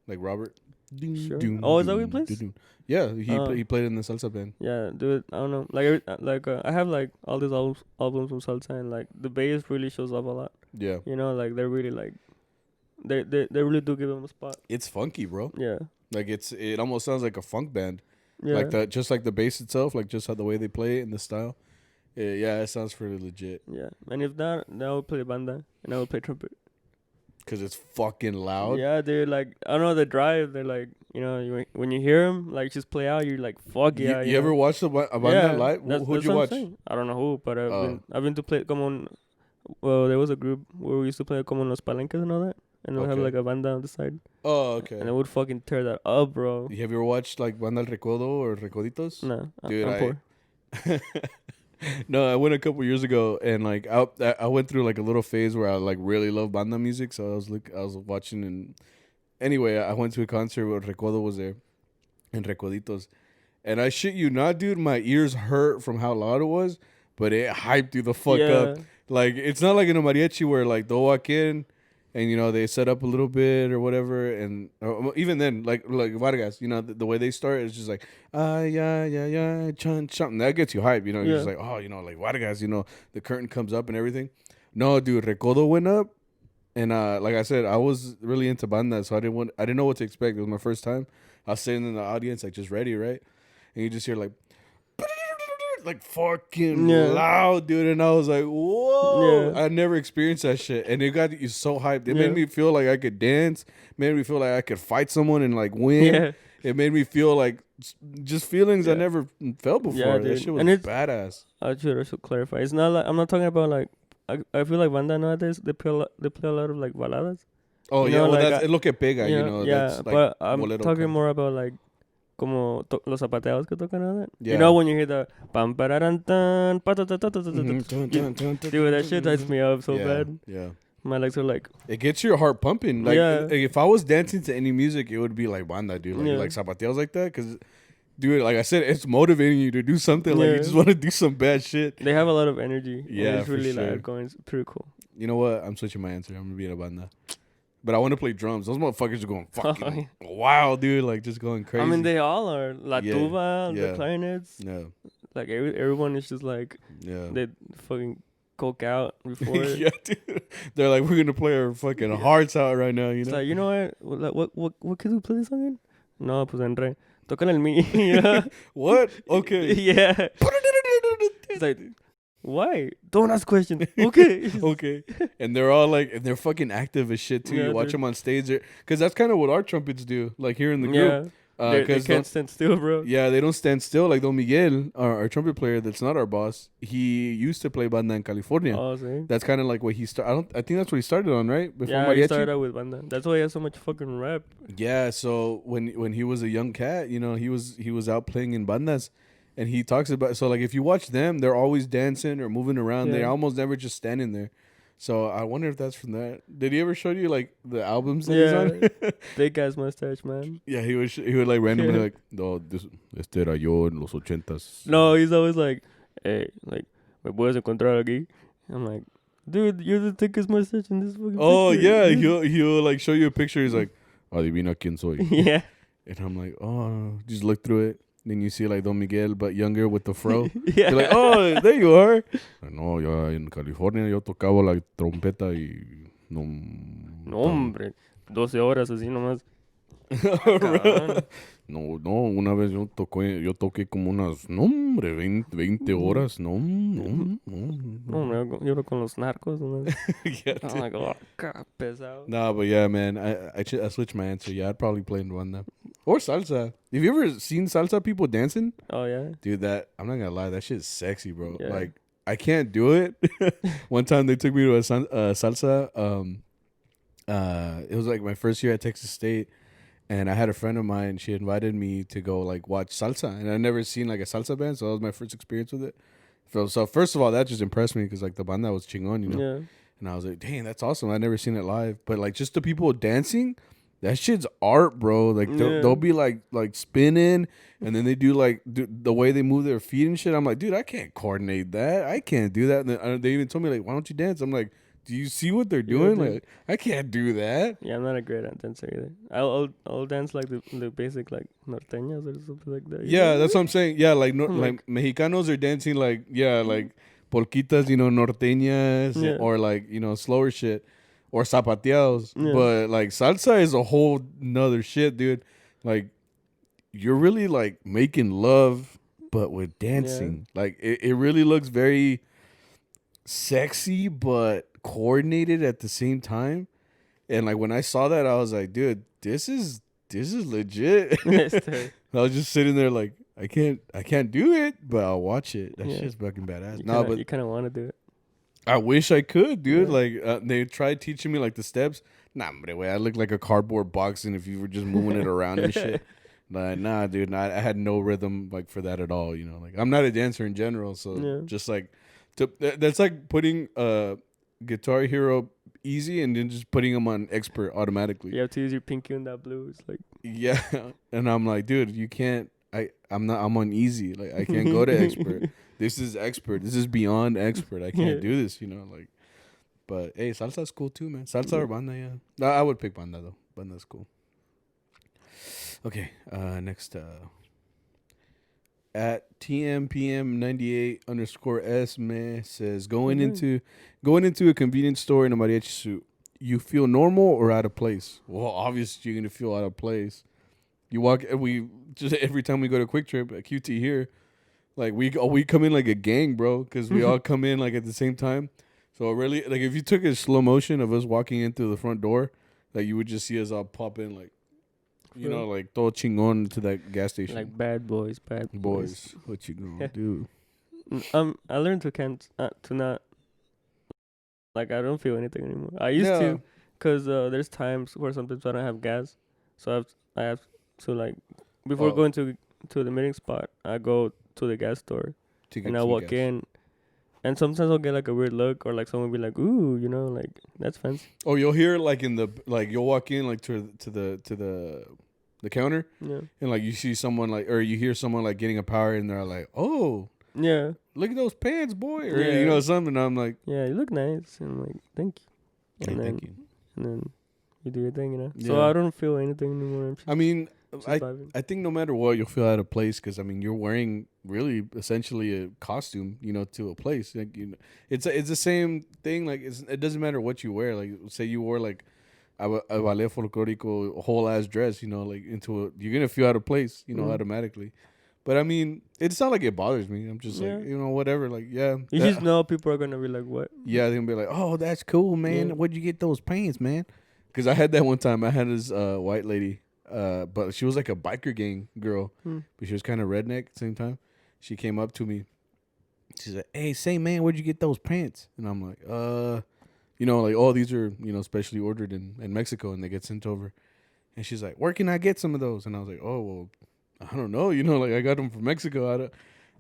Like Robert? Sure. Oh, is that what he plays? Yeah, he played in the salsa band. Yeah, dude. I don't know. Like I have like all these albums from salsa, and like the bass really shows up a lot. Yeah. You know, like they're really like they really do give him a spot. It's funky, bro. Yeah. Like it almost sounds like a funk band. Yeah. Like that, just like the bass itself, like just how the way they play it and the style. Yeah, it sounds pretty legit. Yeah, and if not, then I would play banda and I would play trumpet. Cause it's fucking loud. Yeah, dude. Like I don't know the drive. They're like, you know, when you hear them, like just play out. You're like, fuck yeah. You ever watched a banda live? Who'd you watch? I don't know who, but I've been to play. Come on. Well, there was a group where we used to play come on los palenques and all that, and they'll have like a banda on the side. Oh, okay. And they would fucking tear that up, bro. Have you ever watched like Banda El Recodo or Recoditos? No, dude, I'm poor. No, I went a couple years ago, and like I went through like a little phase where I like really love banda music. So I was watching, and anyway, I went to a concert where Recodo was there, and Recoditos, and I shit you not, dude, my ears hurt from how loud it was, but it hyped you the fuck up. Like it's not like in a mariachi where like they'll walk in, and you know they set up a little bit or whatever, and even then like Vargas, you know the way they start is just like yeah chun chun, that gets you hype, you know. You're just like, oh, you know, like Vargas, you know, the curtain comes up and everything. No, dude, Recodo went up, and like I said, I was really into banda, so I didn't know what to expect. It was my first time. I was sitting in the audience like just ready, right, and you just hear like fucking loud, dude, and I was like, whoa. I never experienced that shit, and it got you so hyped. It made me feel like I could dance, made me feel like I could fight someone and like win. It made me feel like just feelings I never felt before. That shit was badass. I should clarify, it's not like I'm not talking about like I feel like banda nowadays they play a lot of like baladas. Oh, you know, well, like, that's lo que pega, you know. Yeah, that's like but I'm talking more about like como los zapateados que tocan all that. Yeah. You know when you hear the pam pararan tan dude, that shit hypes me up so bad. Yeah. My legs are like, it gets your heart pumping. Like if I was dancing to any music, it would be like banda, dude. Like zapateados like that, because dude, like I said, it's motivating you to do something. Like you just want to do some bad shit. They have a lot of energy. Yeah, it's really loud going. It's pretty cool. You know what? I'm switching my answer. I'm gonna be in a banda. But I want to play drums. Those motherfuckers are going fucking wild, dude. Like, just going crazy. I mean, they all are. La tuba, the clarinets. Yeah. Like, everyone is just like... They fucking coke out before it. Yeah, dude. They're like, we're going to play our fucking hearts out right now, you know? It's like, you know what? What could we play this song in? No, pues en re. Tócale el mi. Yeah. What? Okay. Yeah. It's like, why? Don't ask questions. Okay. Okay. And they're all like, and they're fucking active as shit too. Yeah, You watch they're- them on stage, because that's kind of what our trumpets do. Like here in the Yeah. group, They because can't stand still, bro. yeah, they don't stand still. Like Don Miguel, our trumpet player, that's not our boss. He used to play banda in California. Oh, see? That's kind of like what he started. I think that's what he started on, right? Before Yeah, Mariachi. he started out with banda. That's why he has so much fucking rap. Yeah, so when he was a young cat, he was out playing in bandas, and he talks about, so like if you watch them, they're always dancing or moving around. Yeah. They're almost never just standing there. So I wonder if that's from that. Did he ever show you like the albums that he's on? Big ass mustache, man. Yeah, he would like randomly Yeah. like, no, este era yo en los 80s. No, he's always like, hey, like, me puedes encontrar aquí? I'm like, dude, you're the thickest mustache in this fucking Oh picture. yeah, he'll like show you a picture. He's like, adivina quién soy. Yeah. And I'm like, oh, just look through it. Then you see like Don Miguel, but younger with the fro. Yeah. You're like, oh, there you are. No, ya en California yo tocaba la trompeta y no. No, hombre. 12 horas así nomás. Cabrón. No, una vez yo toqué como unas, no, hombre, 20 horas. No. No, hombre, yo creo con los narcos. ¿No? Yeah, I'm like, oh, God, pesado. nah, but yeah, man, I switched my answer. Yeah, I'd probably play in banda or salsa. Have you ever seen salsa people dancing? Oh, yeah. Dude, I'm not gonna lie, that shit's sexy, bro. Yeah. Like, I can't do it. One time they took me to a salsa. It was like my first year at Texas State, and I had a friend of mine. She invited me to go like watch salsa, and I'd never seen like a salsa band, so that was my first experience with it. So first of all, that just impressed me because like the banda was chingon, Yeah. And I was like, dang, that's awesome. I'd never seen it live, but like just the people dancing. That shit's art, bro. Like they'll be like spinning, and then they do like the way they move their feet and shit. I'm like, dude, I can't coordinate that. I can't do that. And then, they even told me like, why don't you dance? I'm like, do you see what they're doing? dude. Like, I can't do that. Yeah, I'm not a great dancer either. I'll dance like the basic like norteñas or something like that. Yeah, that's what I'm saying. Yeah, like I'm like Mexicanos are dancing like like polquitas, norteñas, or like slower shit, or zapateados. Yeah. But like salsa is a whole nother shit, dude. Like you're really like making love, but with dancing. Like it really looks very sexy, but coordinated at the same time. And like when I saw that, I was like, dude, this is legit. I was just sitting there like, I can't do it, but I'll watch it. That shit's fucking badass. But you kind of want to do it. I wish I could, dude. Yeah. Like they tried teaching me like the steps. Nah, but I look like a cardboard box, and if you were just moving it around and shit. Like, nah, dude. I had no rhythm like for that at all. Like I'm not a dancer in general, so just like that's like putting Guitar Hero easy and then just putting them on expert automatically. You have to use your pinky on that blue. It's like Yeah, and I'm like, dude, you can't. I'm on easy. Like I can't go to expert. This is expert. This is beyond expert. I can't do this. Like. But hey, salsa's cool too, man. Salsa or banda, yeah. I would pick banda though. Banda's cool. Okay, next. At TMPM98_S me says going into a convenience store in a mariachi suit. You feel normal or out of place? Well, obviously you're gonna feel out of place. You walk. We just every time we go to Quick Trip at QT here, like we come in like a gang, bro, because we all come in like at the same time. So really, like if you took a slow motion of us walking in through the front door, like you would just see us all pop in, like like todo chingon to that gas station. like bad boys. Boys, what you gonna do? I learned to not like I don't feel anything anymore. I used to, cause there's times where sometimes I don't have gas, so I have to like before going to the meeting spot, I go to the gas store and I walk in. And sometimes I'll get like a weird look, or like someone will be like, "Ooh, like that's fancy." Oh, you'll hear like you'll walk in like to the counter, and like you see someone like, or you hear someone like getting a power, and they're like, "Oh, yeah, look at those pants, boy," or something. I'm like, "Yeah, you look nice," and I'm like, "Thank you." Hey, thank you. And then you do your thing, Yeah. So I don't feel anything anymore. I mean, I think no matter what, you'll feel out of place because I mean you're wearing really essentially a costume, to a place. Like it's the same thing. Like it doesn't matter what you wear. Like say you wore like a ballet folclórico, a whole ass dress, you know, like you're gonna feel out of place, you know, automatically. But I mean, it's not like it bothers me. I'm just like, you know, whatever. Like, yeah. You just know people are gonna be like, what? Yeah, they're gonna be like, oh, that's cool, man. Yeah. Where'd you get those pants, man? Because I had that one time. I had this white lady, but she was like a biker gang girl, but she was kind of redneck at the same time. She came up to me. She's like, hey, say, man, where'd you get those pants? And I'm like, you know, like, oh, these are, you know, specially ordered in Mexico, and they get sent over. And she's like, where can I get some of those? And I was like, oh, well, I don't know. You know, like, I got them from Mexico.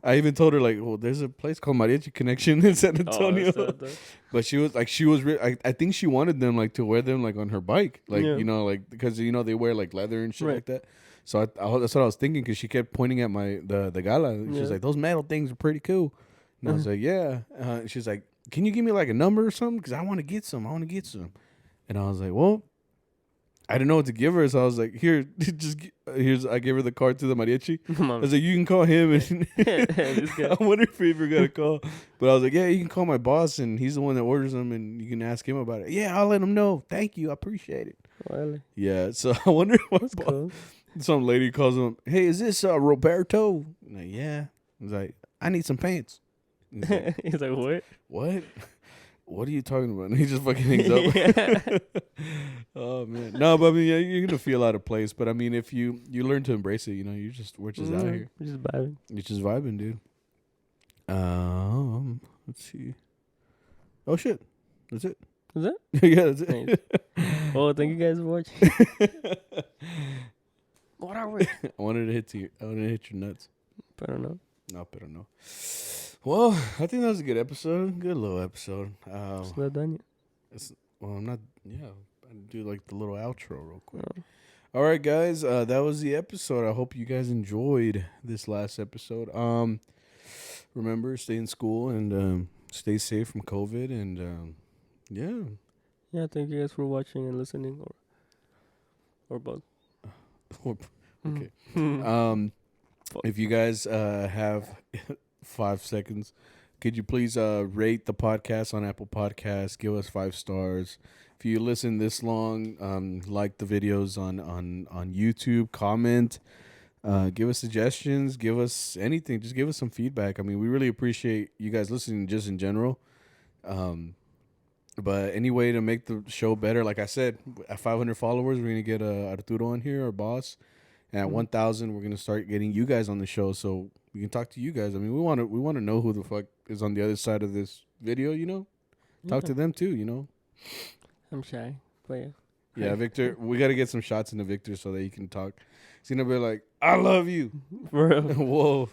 I even told her, like, well, there's a place called Mariachi Connection in San Antonio. But she was like, I think she wanted them, like, to wear them, like, on her bike. Like, you know, like, because, you know, they wear, like, leather and shit like that. So that's what I was thinking, because she kept pointing at the gala. She's like, those metal things are pretty cool. And I was like, yeah. She's like, can you give me, like, a number or something? Because I want to get some. And I was like, well, I didn't know what to give her, so I was like, here, I gave her the card to the mariachi. I was like, you can call him. And I wonder if he ever got a call. But I was like, yeah, you can call my boss, and he's the one that orders them, and you can ask him about it. Yeah, I'll let him know. Thank you. I appreciate it. Really? Yeah, so I wonder if cool. Some lady calls him, hey, is this Roberto? I'm like, yeah. He's like, I need some pants. He's like, what? What? What are you talking about? And he just fucking hangs up. Oh man, no, but I mean, yeah, you're gonna feel out of place. But I mean, if you learn to embrace it, you know, we're just out here. You're just vibing. You're just vibing, dude. Let's see. Oh shit, that's it. Is it? Yeah, that's it. Nice. Well, thank you guys for watching. What are we? I wanted to hit your nuts. Pero no. No, pero no. Well, I think that was a good episode. Good little episode. It's not done yet. I'm not. Yeah, I do like the little outro real quick. Oh. All right, guys. That was the episode. I hope you guys enjoyed this last episode. Remember, stay in school and stay safe from COVID. And yeah. Yeah, thank you guys for watching and listening, or both. Okay. If you guys have 5 seconds, could you please rate the podcast on Apple Podcasts? Give us 5 stars. If you listen this long, like the videos on YouTube, comment, give us suggestions, give us anything. Just give us some feedback. I mean, we really appreciate you guys listening just in general. But any way to make the show better, like I said, at 500 followers, we're going to get Arturo on here, our boss. And at 1,000, we're going to start getting you guys on the show so we can talk to you guys. I mean, we want to know who the fuck is on the other side of this video, you know? Talk to them too, you know? I'm shy, but yeah. Yeah, Victor, we got to get some shots into Victor so that he can talk. He's going to be like, I love you. For real. Whoa.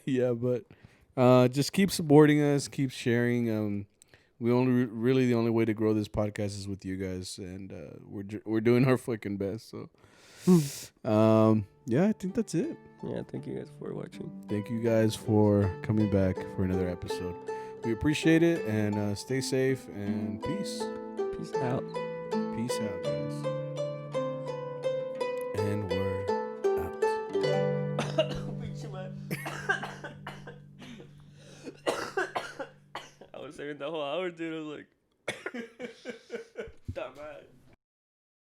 Yeah, but just keep supporting us, keep sharing. The only way to grow this podcast is with you guys, and we're doing our fucking best. So, yeah, I think that's it. Yeah, thank you guys for watching. Thank you guys for coming back for another episode. We appreciate it, and stay safe, and peace. Peace out. Peace out, guys. And we're out. I was saying the whole hour, dude. I was like.